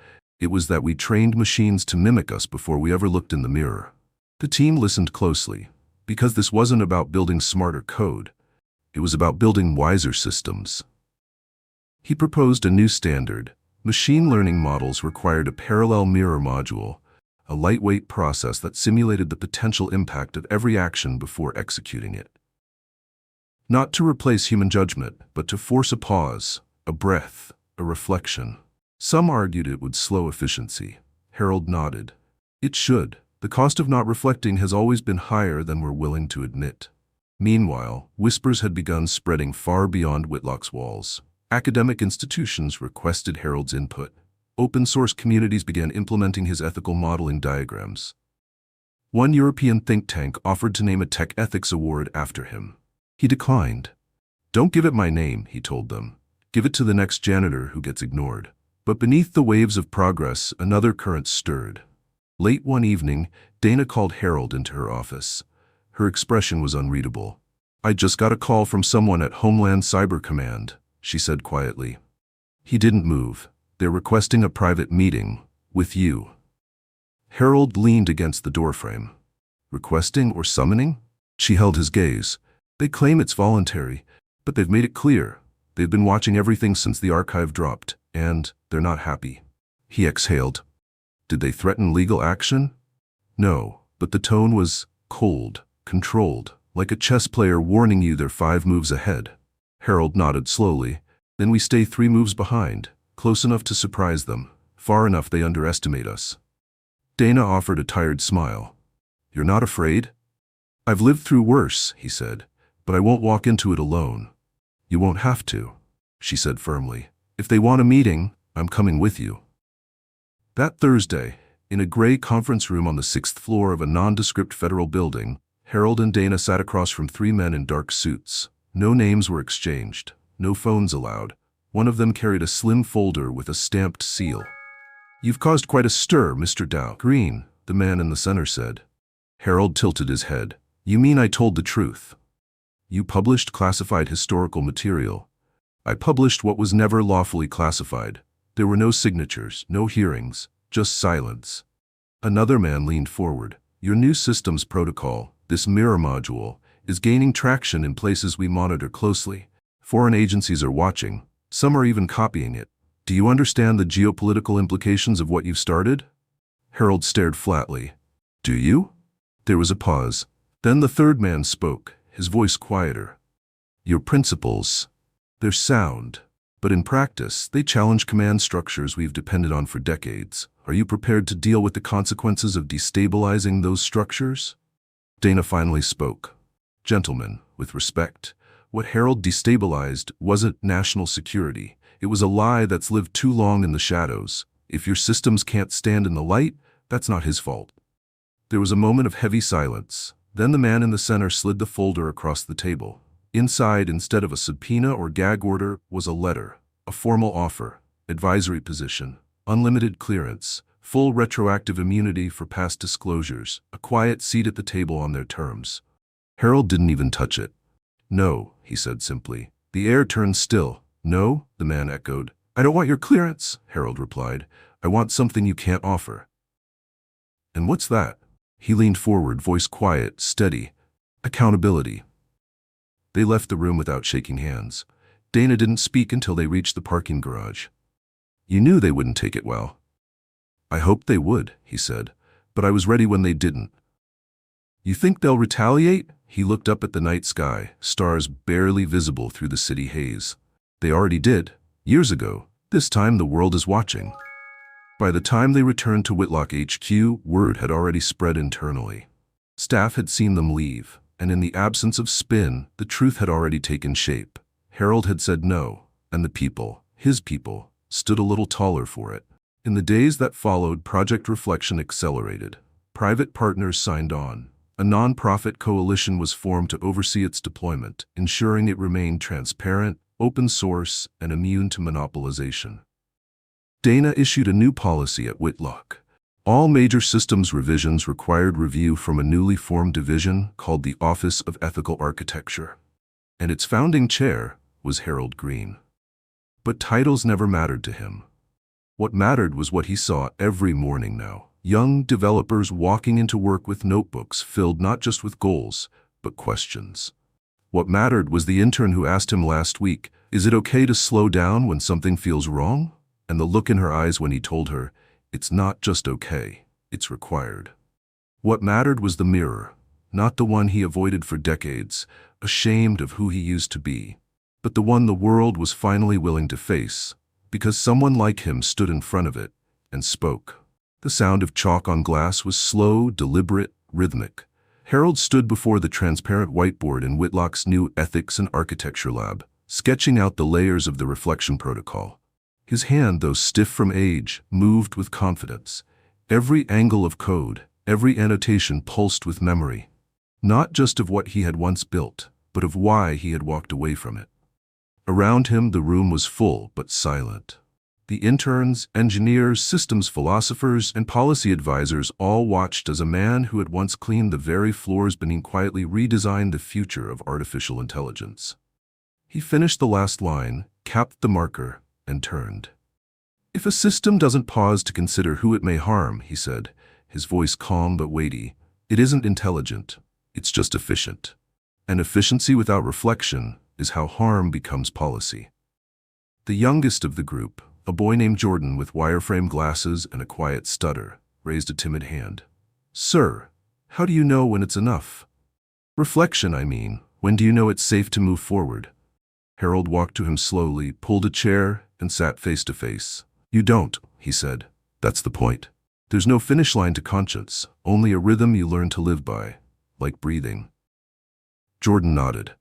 S1: It was that we trained machines to mimic us before we ever looked in the mirror. The team listened closely, because this wasn't about building smarter code. It was about building wiser systems. He proposed a new standard. Machine learning models required a parallel mirror module, a lightweight process that simulated the potential impact of every action before executing it. Not to replace human judgment, but to force a pause, a breath, a reflection. Some argued it would slow efficiency. Harold nodded. It should. The cost of not reflecting has always been higher than we're willing to admit. Meanwhile, whispers had begun spreading far beyond Whitlock's walls. Academic institutions requested Harold's input. Open-source communities began implementing his ethical modeling diagrams. One European think tank offered to name a tech ethics award after him. He declined. "Don't give it my name," he told them. "Give it to the next janitor who gets ignored." But beneath the waves of progress, another current stirred. Late one evening, Dana called Harold into her office. Her expression was unreadable. "I just got a call from someone at Homeland Cyber Command," she said quietly. He didn't move. "They're requesting a private meeting with you." Harold leaned against the doorframe. "Requesting or summoning?" She held his gaze. "They claim it's voluntary, but they've made it clear. They've been watching everything since the archive dropped, and they're not happy." He exhaled. "Did they threaten legal action?" "No, but the tone was cold, controlled, like a chess player warning you they're 5 moves ahead." Harold nodded slowly. "Then we stay 3 moves behind, close enough to surprise them, far enough they underestimate us." Dana offered a tired smile. "You're not afraid?" "I've lived through worse," he said, "but I won't walk into it alone." "You won't have to," she said firmly. "If they want a meeting, I'm coming with you." That Thursday, in a gray conference room on the 6th floor of a nondescript federal building, Harold and Dana sat across from 3 men in dark suits. No names were exchanged, no phones allowed. One of them carried a slim folder with a stamped seal. "You've caused quite a stir, Mr. Dow Green," the man in the center said. Harold tilted his head. "You mean I told the truth? You published classified historical material. I published what was never lawfully classified. There were no signatures, no hearings, just silence." Another man leaned forward. "Your new systems protocol, this mirror module, is gaining traction in places we monitor closely. Foreign agencies are watching. Some are even copying it. Do you understand the geopolitical implications of what you've started?" Harold stared flatly. "Do you?" There was a pause. Then the third man spoke, his voice quieter. "Your principles, they're sound, but in practice, they challenge command structures we've depended on for decades. Are you prepared to deal with the consequences of destabilizing those structures?" Dana finally spoke. "Gentlemen, with respect, what Harold destabilized wasn't national security. It was a lie that's lived too long in the shadows. If your systems can't stand in the light, that's not his fault." There was a moment of heavy silence. Then the man in the center slid the folder across the table. Inside, instead of a subpoena or gag order, was a letter, a formal offer, advisory position, unlimited clearance, full retroactive immunity for past disclosures, a quiet seat at the table on their terms. Harold didn't even touch it. "No," he said simply. The air turned still. "No," the man echoed. "I don't want your clearance," Harold replied. "I want something you can't offer." "And what's that?" He leaned forward, voice quiet, steady. "Accountability." They left the room without shaking hands. Dana didn't speak until they reached the parking garage. "You knew they wouldn't take it well." "I hoped they would," he said, "but I was ready when they didn't." "You think they'll retaliate?" He looked up at the night sky, stars barely visible through the city haze. They already did, years ago. This time the world is watching. By the time they returned to Whitlock HQ, word had already spread internally. Staff had seen them leave, and in the absence of spin, the truth had already taken shape. Harold had said no, and the people, his people, stood a little taller for it. In the days that followed, Project Reflection accelerated. Private partners signed on. A non-profit coalition was formed to oversee its deployment, ensuring it remained transparent, open source, and immune to monopolization. Dana issued a new policy at Whitlock. All major systems revisions required review from a newly formed division called the Office of Ethical Architecture. And its founding chair was Harold Green. But titles never mattered to him. What mattered was what he saw every morning now. Young developers walking into work with notebooks filled not just with goals, but questions. What mattered was the intern who asked him last week, "Is it okay to slow down when something feels wrong?" And the look in her eyes when he told her, "It's not just okay, it's required." What mattered was the mirror, not the one he avoided for decades, ashamed of who he used to be, but the one the world was finally willing to face, because someone like him stood in front of it and spoke. The sound of chalk on glass was slow, deliberate, rhythmic. Harold stood before the transparent whiteboard in Whitlock's new Ethics and Architecture lab, sketching out the layers of the reflection protocol. His hand, though stiff from age, moved with confidence. Every angle of code, every annotation pulsed with memory, not just of what he had once built, but of why he had walked away from it. Around him, the room was full but silent. The interns, engineers, systems philosophers, and policy advisors all watched as a man who had once cleaned the very floors beneath quietly redesigned the future of artificial intelligence. He finished the last line, capped the marker, and turned. "If a system doesn't pause to consider who it may harm," he said, his voice calm but weighty, "it isn't intelligent, it's just efficient. And efficiency without reflection is how harm becomes policy." The youngest of the group, a boy named Jordan with wireframe glasses and a quiet stutter, raised a timid hand. "Sir, how do you know when it's enough?" "Reflection, I mean. When do you know it's safe to move forward?" Harold walked to him slowly, pulled a chair, and sat face to face. "You don't," he said. "That's the point. There's no finish line to conscience, only a rhythm you learn to live by, like breathing." Jordan nodded,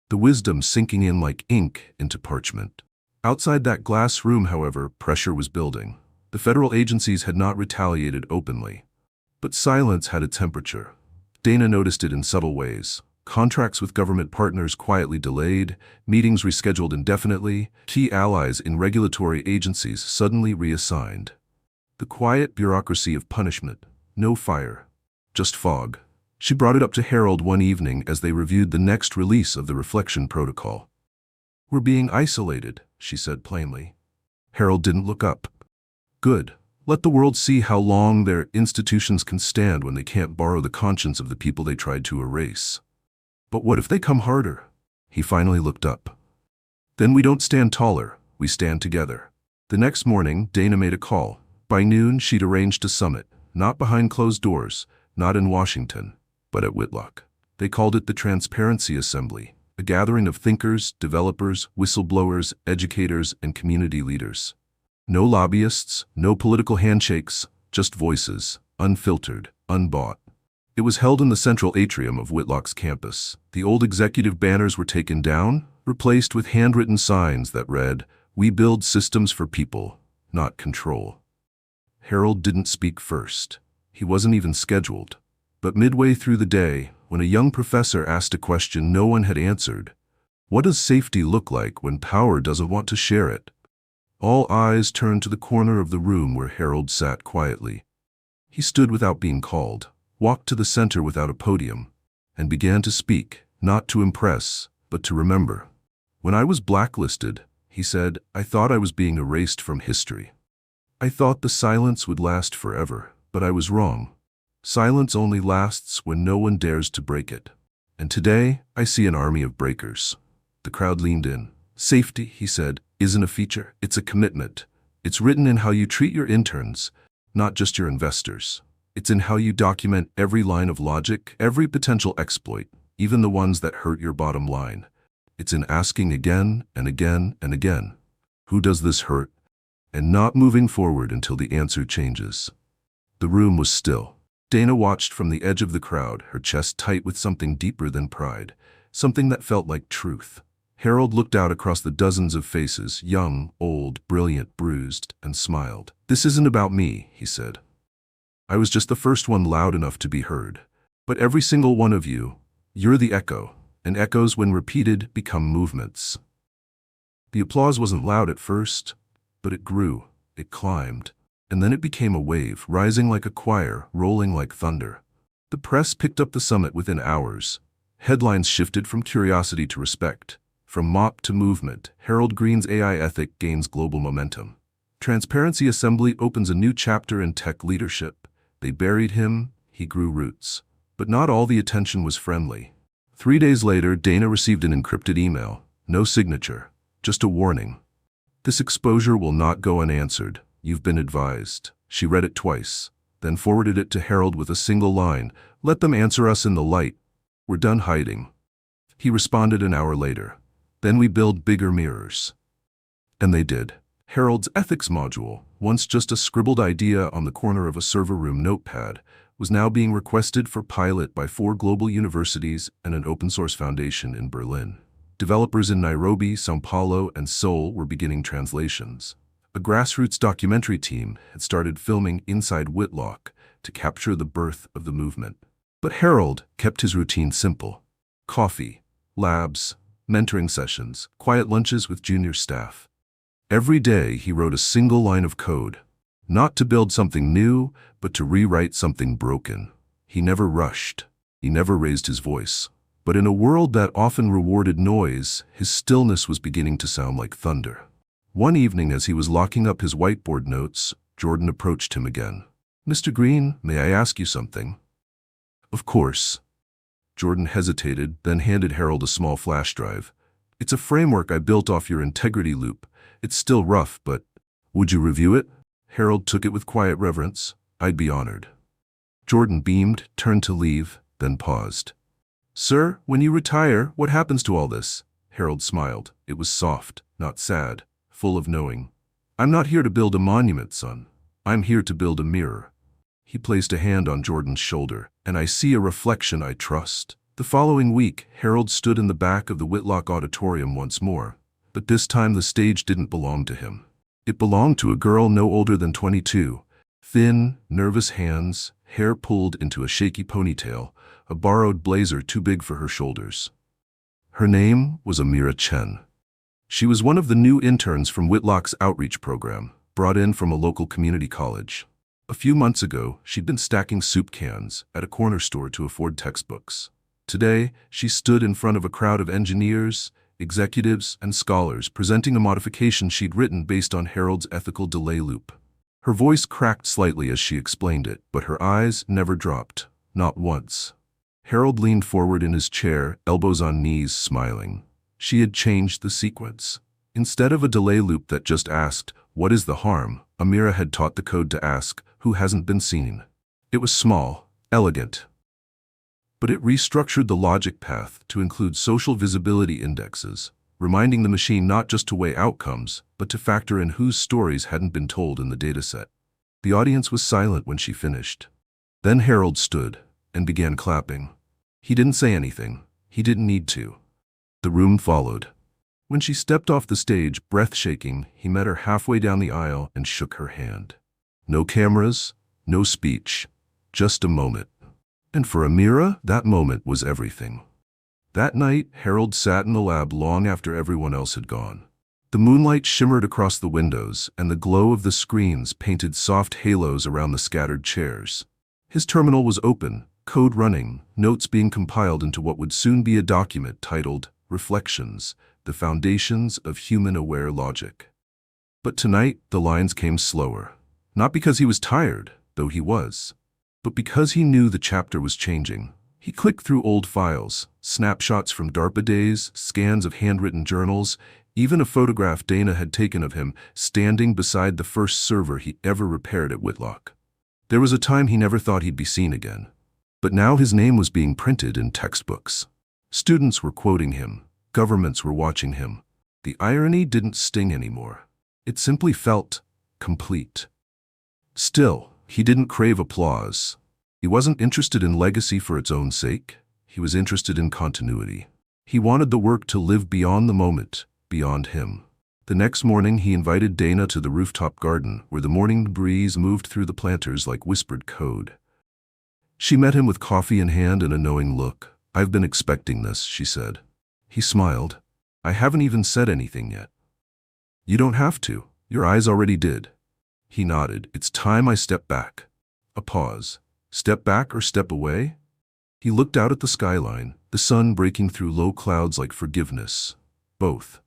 S1: the wisdom sinking in like ink into parchment. Outside that glass room, however, pressure was building. The federal agencies had not retaliated openly. But silence had a temperature. Dana noticed it in subtle ways. Contracts with government partners quietly delayed, meetings rescheduled indefinitely, key allies in regulatory agencies suddenly reassigned. The quiet bureaucracy of punishment, no fire, just fog. She brought it up to Harold one evening as they reviewed the next release of the reflection protocol. "We're being isolated," she said plainly. Harold didn't look up. "Good. Let the world see how long their institutions can stand when they can't borrow the conscience of the people they tried to erase." "But what if they come harder?" He finally looked up. "Then we don't stand taller, we stand together." The next morning, Dana made a call. By noon, she'd arranged a summit, not behind closed doors, not in Washington, but at Whitlock. They called it the Transparency Assembly, a gathering of thinkers, developers, whistleblowers, educators, and community leaders. No lobbyists, no political handshakes, just voices, unfiltered, unbought. It was held in the central atrium of Whitlock's campus. The old executive banners were taken down, replaced with handwritten signs that read, "We build systems for people, not control." Harold didn't speak first. He wasn't even scheduled. But midway through the day, when a young professor asked a question no one had answered, "What does safety look like when power doesn't want to share it?" all eyes turned to the corner of the room where Harold sat quietly. He stood without being called, walked to the center without a podium, and began to speak, not to impress, but to remember. "When I was blacklisted," he said, "I thought I was being erased from history. I thought the silence would last forever, but I was wrong. Silence only lasts when no one dares to break it. And today, I see an army of breakers." The crowd leaned in. "Safety," he said, "isn't a feature, it's a commitment. It's written in how you treat your interns, not just your investors. It's in how you document every line of logic, every potential exploit. even the ones that hurt your bottom line. It's in asking again and again and again, who does this hurt? And not moving forward until the answer changes. The room was still. Dana watched from the edge of the crowd, her chest tight with something deeper than pride, something that felt like truth. Harold looked out across the dozens of faces, young, old, brilliant, bruised, and smiled. "This isn't about me," he said. "I was just the first one loud enough to be heard. But every single one of you, you're the echo, and echoes, when repeated, become movements." The applause wasn't loud at first, but it grew, it climbed, and then it became a wave, rising like a choir, rolling like thunder. The press picked up the summit within hours. Headlines shifted from curiosity to respect. From mop to movement, Harold Green's AI ethic gains global momentum. Transparency Assembly opens a new chapter in tech leadership. They buried him, he grew roots. But not all the attention was friendly. 3 days later, Dana received an encrypted email. No signature, just a warning. "This exposure will not go unanswered. You've been advised." She read it twice, then forwarded it to Harold with a single line. "Let them answer us in the light. We're done hiding." He responded an hour later. "Then we build bigger mirrors." And they did. Harold's ethics module, once just a scribbled idea on the corner of a server room notepad, was now being requested for pilot by 4 global universities and an open-source foundation in Berlin. Developers in Nairobi, São Paulo, and Seoul were beginning translations. A grassroots documentary team had started filming inside Whitlock to capture the birth of the movement. But Harold kept his routine simple. Coffee, labs, mentoring sessions, quiet lunches with junior staff. Every day he wrote a single line of code, not to build something new, but to rewrite something broken. He never rushed. He never raised his voice. But in a world that often rewarded noise, his stillness was beginning to sound like thunder. One evening, as he was locking up his whiteboard notes, Jordan approached him again. "Mr. Green, may I ask you something?" "Of course." Jordan hesitated, then handed Harold a small flash drive. "It's a framework I built off your integrity loop. It's still rough, but would you review it?" Harold took it with quiet reverence. "I'd be honored." Jordan beamed, turned to leave, then paused. "Sir, when you retire, what happens to all this?" Harold smiled. It was soft, not sad, full of knowing. "I'm not here to build a monument, son. I'm here to build a mirror." He placed a hand on Jordan's shoulder. "And I see a reflection I trust." The following week, Harold stood in the back of the Whitlock Auditorium once more. But this time the stage didn't belong to him. It belonged to a girl no older than 22. Thin, nervous hands, hair pulled into a shaky ponytail, a borrowed blazer too big for her shoulders. Her name was Amira Chen. She was one of the new interns from Whitlock's outreach program, brought in from a local community college. A few months ago, she'd been stacking soup cans at a corner store to afford textbooks. Today, she stood in front of a crowd of engineers, executives, and scholars presenting a modification she'd written based on Harold's ethical delay loop. Her voice cracked slightly as she explained it, but her eyes never dropped, not once. Harold leaned forward in his chair, elbows on knees, smiling. She had changed the sequence. Instead of a delay loop that just asked, "What is the harm?" Amira had taught the code to ask, "Who hasn't been seen?" It was small, elegant, but it restructured the logic path to include social visibility indexes, reminding the machine not just to weigh outcomes, but to factor in whose stories hadn't been told in the dataset. The audience was silent when she finished. Then Harold stood and began clapping. He didn't say anything. He didn't need to. The room followed. When she stepped off the stage, breath shaking, he met her halfway down the aisle and shook her hand. No cameras, no speech, just a moment. And for Amira, that moment was everything. That night, Harold sat in the lab long after everyone else had gone. The moonlight shimmered across the windows, and the glow of the screens painted soft halos around the scattered chairs. His terminal was open, code running, notes being compiled into what would soon be a document titled Reflections, the Foundations of Human-Aware Logic. But tonight, the lines came slower. Not because he was tired, though he was, but because he knew the chapter was changing. He clicked through old files, snapshots from DARPA days, scans of handwritten journals, even a photograph Dana had taken of him standing beside the first server he ever repaired at Whitlock. There was a time he never thought he'd be seen again. But now his name was being printed in textbooks. Students were quoting him. Governments were watching him. The irony didn't sting anymore. It simply felt complete. Still, he didn't crave applause. He wasn't interested in legacy for its own sake. He was interested in continuity. He wanted the work to live beyond the moment, beyond him. The next morning, he invited Dana to the rooftop garden, where the morning breeze moved through the planters like whispered code. She met him with coffee in hand and a knowing look. "I've been expecting this," she said. He smiled. "I haven't even said anything yet." "You don't have to. Your eyes already did." He nodded. "It's time I step back." A pause. Step back or step away? He looked out at the skyline, the sun breaking through low clouds like forgiveness. Both.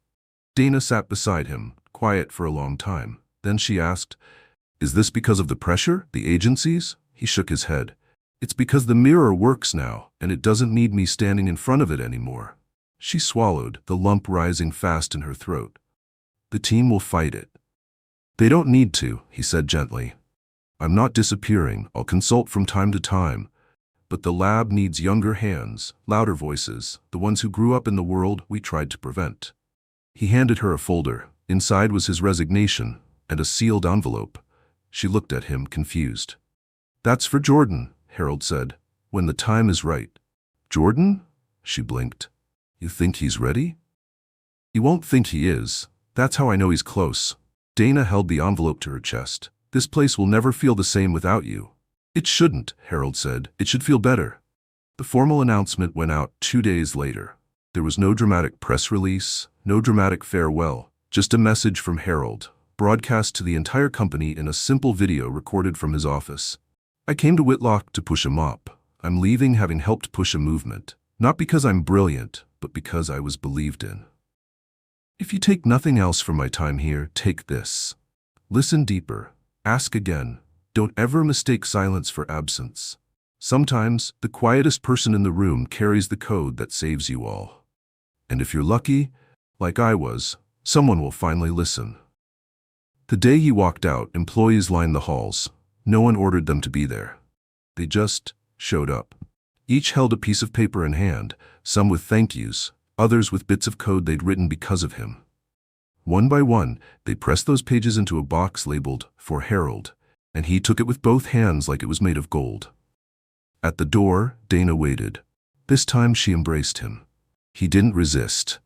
S1: Dana sat beside him, quiet for a long time. Then she asked, "Is this because of the pressure, the agencies?" He shook his head. "It's because the mirror works now, and it doesn't need me standing in front of it anymore." She swallowed, the lump rising fast in her throat. "The team will fight it." "They don't need to," he said gently. "I'm not disappearing. I'll consult from time to time. But the lab needs younger hands, louder voices, the ones who grew up in the world we tried to prevent." He handed her a folder. Inside was his resignation and a sealed envelope. She looked at him, confused. "That's for Jordan," Harold said, "when the time is right." "Jordan?" She blinked. "You think he's ready?" "He won't think he is. That's how I know he's close." Dana held the envelope to her chest. "This place will never feel the same without you." "It shouldn't," Harold said. "It should feel better." The formal announcement went out 2 days later. There was no dramatic press release, no dramatic farewell, just a message from Harold, broadcast to the entire company in a simple video recorded from his office. "I came to Whitlock to push a mop. I'm leaving having helped push a movement. Not because I'm brilliant, but because I was believed in. If you take nothing else from my time here, take this. Listen deeper. Ask again. Don't ever mistake silence for absence. Sometimes, the quietest person in the room carries the code that saves you all. And if you're lucky, like I was, someone will finally listen." The day he walked out, employees lined the halls. No one ordered them to be there. They just showed up. Each held a piece of paper in hand, some with thank yous, others with bits of code they'd written because of him. One by one, they pressed those pages into a box labeled, "For Harold," and he took it with both hands like it was made of gold. At the door, Dana waited. This time she embraced him. He didn't resist.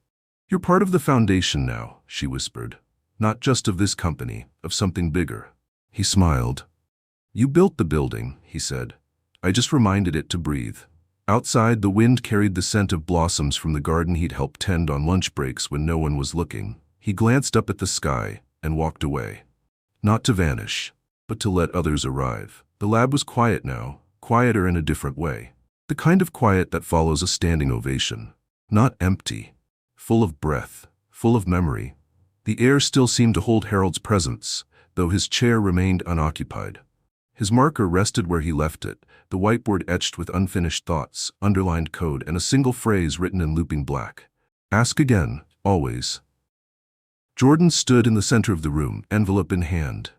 S1: "You're part of the foundation now," she whispered. "Not just of this company, of something bigger." He smiled. "You built the building," he said. "I just reminded it to breathe." Outside, the wind carried the scent of blossoms from the garden he'd helped tend on lunch breaks when no one was looking. He glanced up at the sky and walked away. Not to vanish, but to let others arrive. The lab was quiet now, quieter in a different way. The kind of quiet that follows a standing ovation. Not empty. Full of breath, full of memory. The air still seemed to hold Harold's presence, though his chair remained unoccupied. His marker rested where he left it, the whiteboard etched with unfinished thoughts, underlined code, and a single phrase written in looping black. "Ask again, always." Jordan stood in the center of the room, envelope in hand.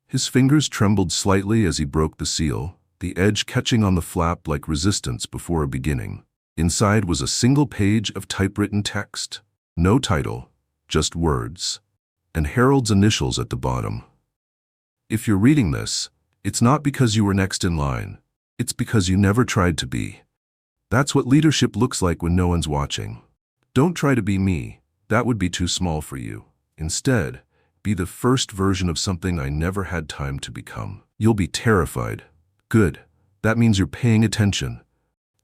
S1: His fingers trembled slightly as he broke the seal, the edge catching on the flap like resistance before a beginning. Inside was a single page of typewritten text. No title, just words. And Harold's initials at the bottom. "If you're reading this, it's not because you were next in line. It's because you never tried to be." That's what leadership looks like when no one's watching. Don't try to be me. That would be too small for you. Instead, be the first version of something I never had time to become. You'll be terrified. Good. That means you're paying attention.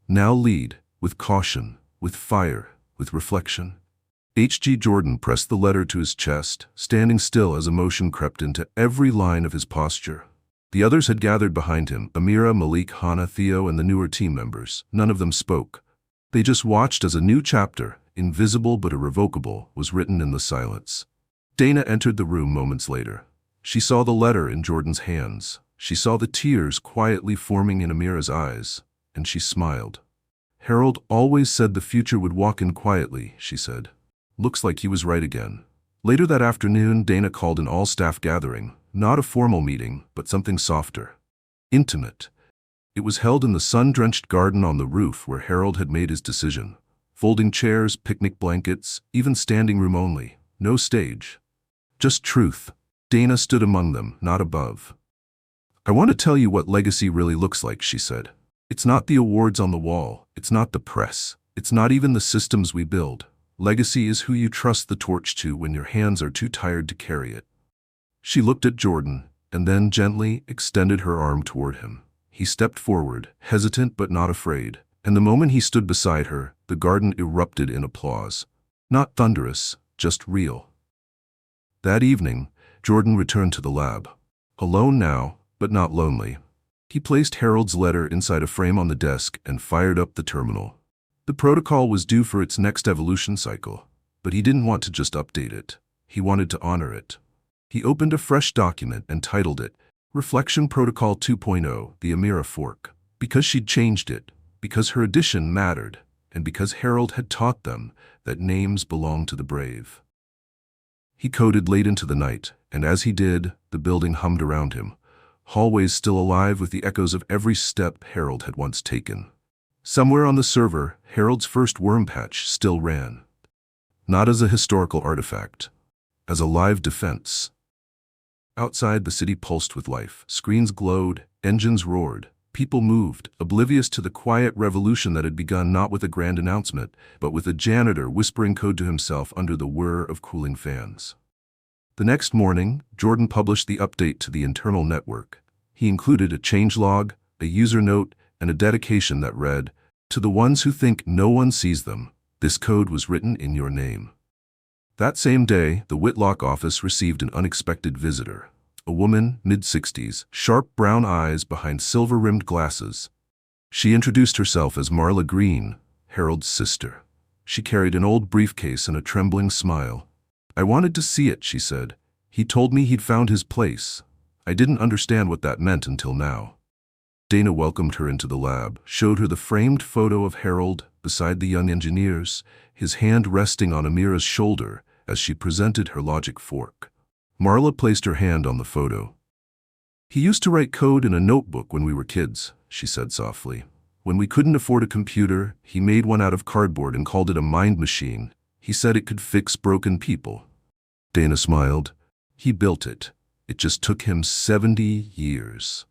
S1: Now lead, with caution, with fire, with reflection. H.G. Jordan pressed the letter to his chest, standing still as emotion crept into every line of his posture. The others had gathered behind him, Amira, Malik, Hannah, Theo, and the newer team members. None of them spoke. They just watched as a new chapter, invisible but irrevocable, was written in the silence. Dana entered the room moments later. She saw the letter in Jordan's hands. She saw the tears quietly forming in Amira's eyes, and she smiled. "Harold always said the future would walk in quietly," she said. Looks like he was right again. Later that afternoon, Dana called an all-staff gathering, not a formal meeting, but something softer. Intimate. It was held in the sun-drenched garden on the roof where Harold had made his decision. Folding chairs, picnic blankets, even standing room only. No stage. Just truth. Dana stood among them, not above. "I want to tell you what legacy really looks like," she said. "It's not the awards on the wall. It's not the press. It's not even the systems we build. Legacy is who you trust the torch to when your hands are too tired to carry it." She looked at Jordan, and then gently extended her arm toward him. He stepped forward, hesitant but not afraid, and the moment he stood beside her, the garden erupted in applause. Not thunderous, just real. That evening, Jordan returned to the lab. Alone now, but not lonely. He placed Harold's letter inside a frame on the desk and fired up the terminal. The protocol was due for its next evolution cycle, but he didn't want to just update it. He wanted to honor it. He opened a fresh document and titled it Reflection Protocol 2.0, the Amira Fork. Because she'd changed it, because her addition mattered, and because Harold had taught them that names belong to the brave. He coded late into the night, and as he did, the building hummed around him, hallways still alive with the echoes of every step Harold had once taken. Somewhere on the server, Harold's first worm patch still ran. Not as a historical artifact, as a live defense. Outside, the city pulsed with life. Screens glowed, engines roared, people moved, oblivious to the quiet revolution that had begun not with a grand announcement, but with a janitor whispering code to himself under the whir of cooling fans. The next morning, Jordan published the update to the internal network. He included a changelog, a user note, and a dedication that read, "To the ones who think no one sees them, this code was written in your name." That same day, the Whitlock office received an unexpected visitor. A woman, mid-60s, sharp brown eyes behind silver-rimmed glasses. She introduced herself as Marla Green, Harold's sister. She carried an old briefcase and a trembling smile. "I wanted to see it," she said. "He told me he'd found his place. I didn't understand what that meant until now." Dana welcomed her into the lab, showed her the framed photo of Harold beside the young engineers, his hand resting on Amira's shoulder as she presented her logic fork. Marla placed her hand on the photo. "He used to write code in a notebook when we were kids," she said softly. "When we couldn't afford a computer, he made one out of cardboard and called it a mind machine. He said it could fix broken people." Dana smiled. "He built it. It just took him 70 years.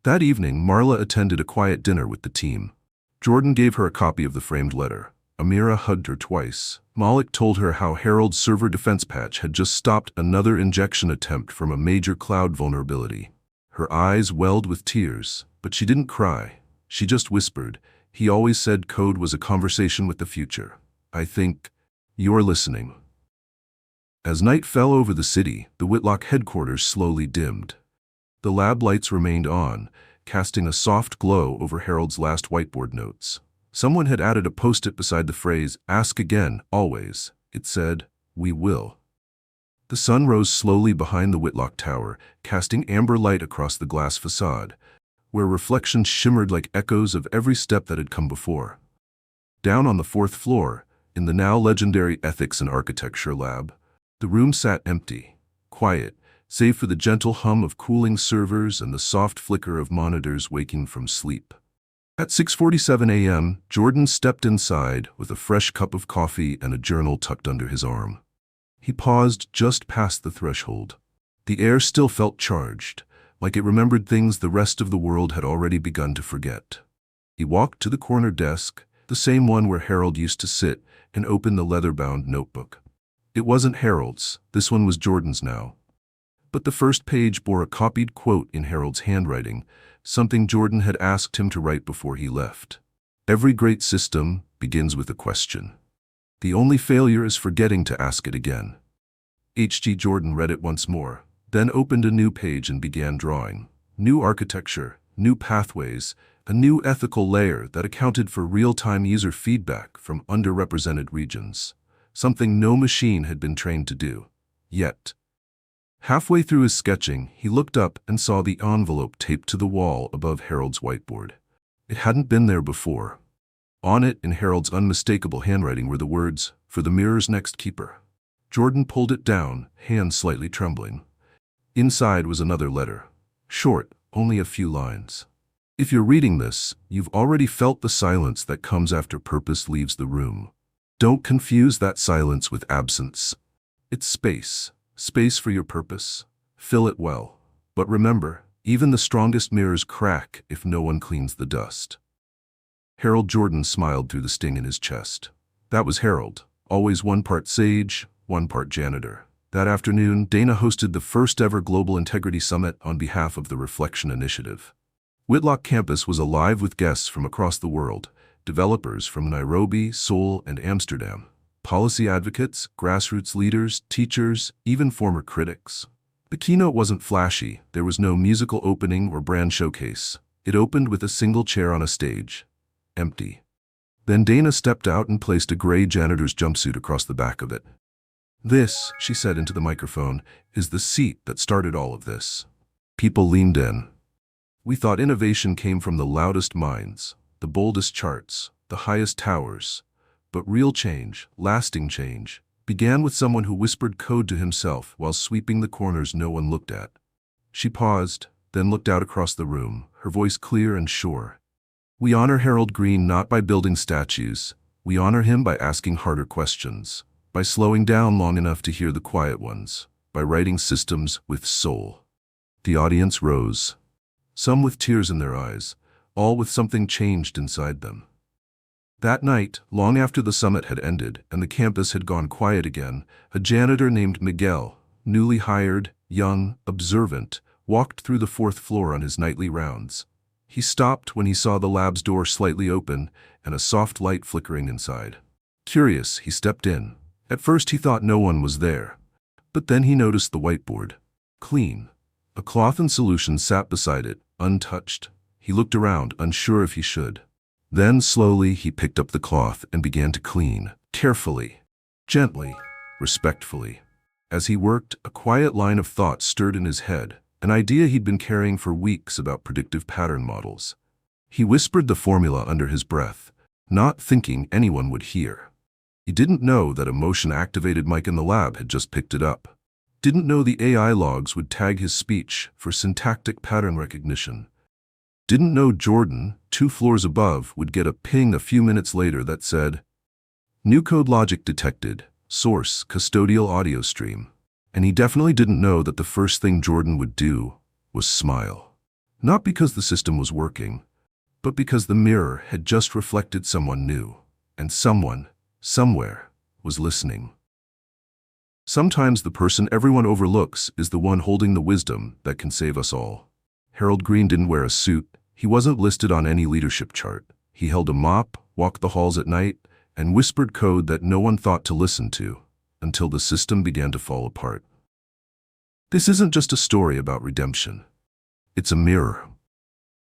S1: That evening, Marla attended a quiet dinner with the team. Jordan gave her a copy of the framed letter. Amira hugged her twice. Malik told her how Harold's server defense patch had just stopped another injection attempt from a major cloud vulnerability. Her eyes welled with tears, but she didn't cry. She just whispered, "He always said code was a conversation with the future. I think you're listening." As night fell over the city, the Whitlock headquarters slowly dimmed. The lab lights remained on, casting a soft glow over Harold's last whiteboard notes. Someone had added a post-it beside the phrase, "Ask again, always." It said, "We will." The sun rose slowly behind the Whitlock Tower, casting amber light across the glass facade, where reflections shimmered like echoes of every step that had come before. Down on the fourth floor, in the now legendary Ethics and Architecture lab, the room sat empty, quiet, save for the gentle hum of cooling servers and the soft flicker of monitors waking from sleep. At 6:47 a.m., Jordan stepped inside with a fresh cup of coffee and a journal tucked under his arm. He paused just past the threshold. The air still felt charged, like it remembered things the rest of the world had already begun to forget. He walked to the corner desk, the same one where Harold used to sit, and opened the leather-bound notebook. It wasn't Harold's, this one was Jordan's now. But the first page bore a copied quote in Harold's handwriting, something Jordan had asked him to write before he left. "Every great system begins with a question. The only failure is forgetting to ask it again." H.G. Jordan read it once more, then opened a new page and began drawing. New architecture, new pathways, a new ethical layer that accounted for real-time user feedback from underrepresented regions. Something no machine had been trained to do. Yet. Halfway through his sketching, he looked up and saw the envelope taped to the wall above Harold's whiteboard. It hadn't been there before. On it, in Harold's unmistakable handwriting, were the words, "For the mirror's next keeper." Jordan pulled it down, hand slightly trembling. Inside was another letter. Short, only a few lines. If you're reading this, you've already felt the silence that comes after purpose leaves the room. Don't confuse that silence with absence. It's space. Space for your purpose. Fill it well. But remember, even the strongest mirrors crack if no one cleans the dust. Harold Jordan smiled through the sting in his chest. That was Harold, always one part sage, one part janitor. That afternoon, Dana hosted the first ever Global Integrity Summit on behalf of the Reflection Initiative. Whitlock campus was alive with guests from across the world, developers from Nairobi, Seoul, and Amsterdam, policy advocates, grassroots leaders, teachers, even former critics. The keynote wasn't flashy. There was no musical opening or brand showcase. It opened with a single chair on a stage. Empty. Then Dana stepped out and placed a gray janitor's jumpsuit across the back of it. "This," she said into the microphone, "is the seat that started all of this." People leaned in. "We thought innovation came from the loudest minds, the boldest charts, the highest towers. But real change, lasting change, began with someone who whispered code to himself while sweeping the corners no one looked at." She paused, then looked out across the room, her voice clear and sure. "We honor Harold Green not by building statues. We honor him by asking harder questions, by slowing down long enough to hear the quiet ones, by writing systems with soul." The audience rose. Some with tears in their eyes, all with something changed inside them. That night, long after the summit had ended and the campus had gone quiet again, a janitor named Miguel, newly hired, young, observant, walked through the 4th floor on his nightly rounds. He stopped when he saw the lab's door slightly open and a soft light flickering inside. Curious, he stepped in. At first he thought no one was there, but then he noticed the whiteboard. Clean. A cloth and solution sat beside it, untouched. He looked around, unsure if he should. Then slowly he picked up the cloth and began to clean, carefully, gently, respectfully. As he worked, a quiet line of thought stirred in his head, an idea he'd been carrying for weeks about predictive pattern models. He whispered the formula under his breath, not thinking anyone would hear. He didn't know that a motion-activated mic in the lab had just picked it up. Didn't know the AI logs would tag his speech for syntactic pattern recognition. Didn't know Jordan, 2 floors above, would get a ping a few minutes later that said, "New code logic detected. Source, custodial audio stream." And he definitely didn't know that the first thing Jordan would do was smile. Not because the system was working, but because the mirror had just reflected someone new, and someone, somewhere, was listening. Sometimes the person everyone overlooks is the one holding the wisdom that can save us all. Harold Green didn't wear a suit. He wasn't listed on any leadership chart. He held a mop, walked the halls at night, and whispered code that no one thought to listen to, until the system began to fall apart. This isn't just a story about redemption. It's a mirror.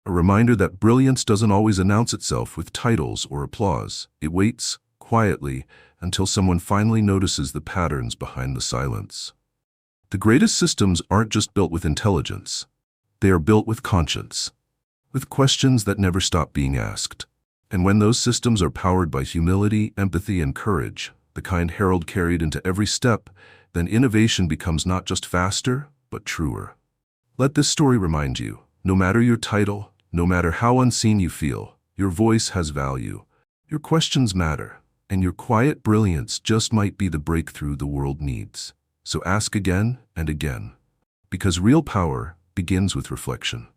S1: A reminder that brilliance doesn't always announce itself with titles or applause. It waits, quietly, until someone finally notices the patterns behind the silence. The greatest systems aren't just built with intelligence. They are built with conscience, with questions that never stop being asked. And when those systems are powered by humility, empathy, and courage, the kind Harold carried into every step, then innovation becomes not just faster, but truer. Let this story remind you, no matter your title, no matter how unseen you feel, your voice has value, your questions matter, and your quiet brilliance just might be the breakthrough the world needs. So ask again and again, because real power begins with reflection.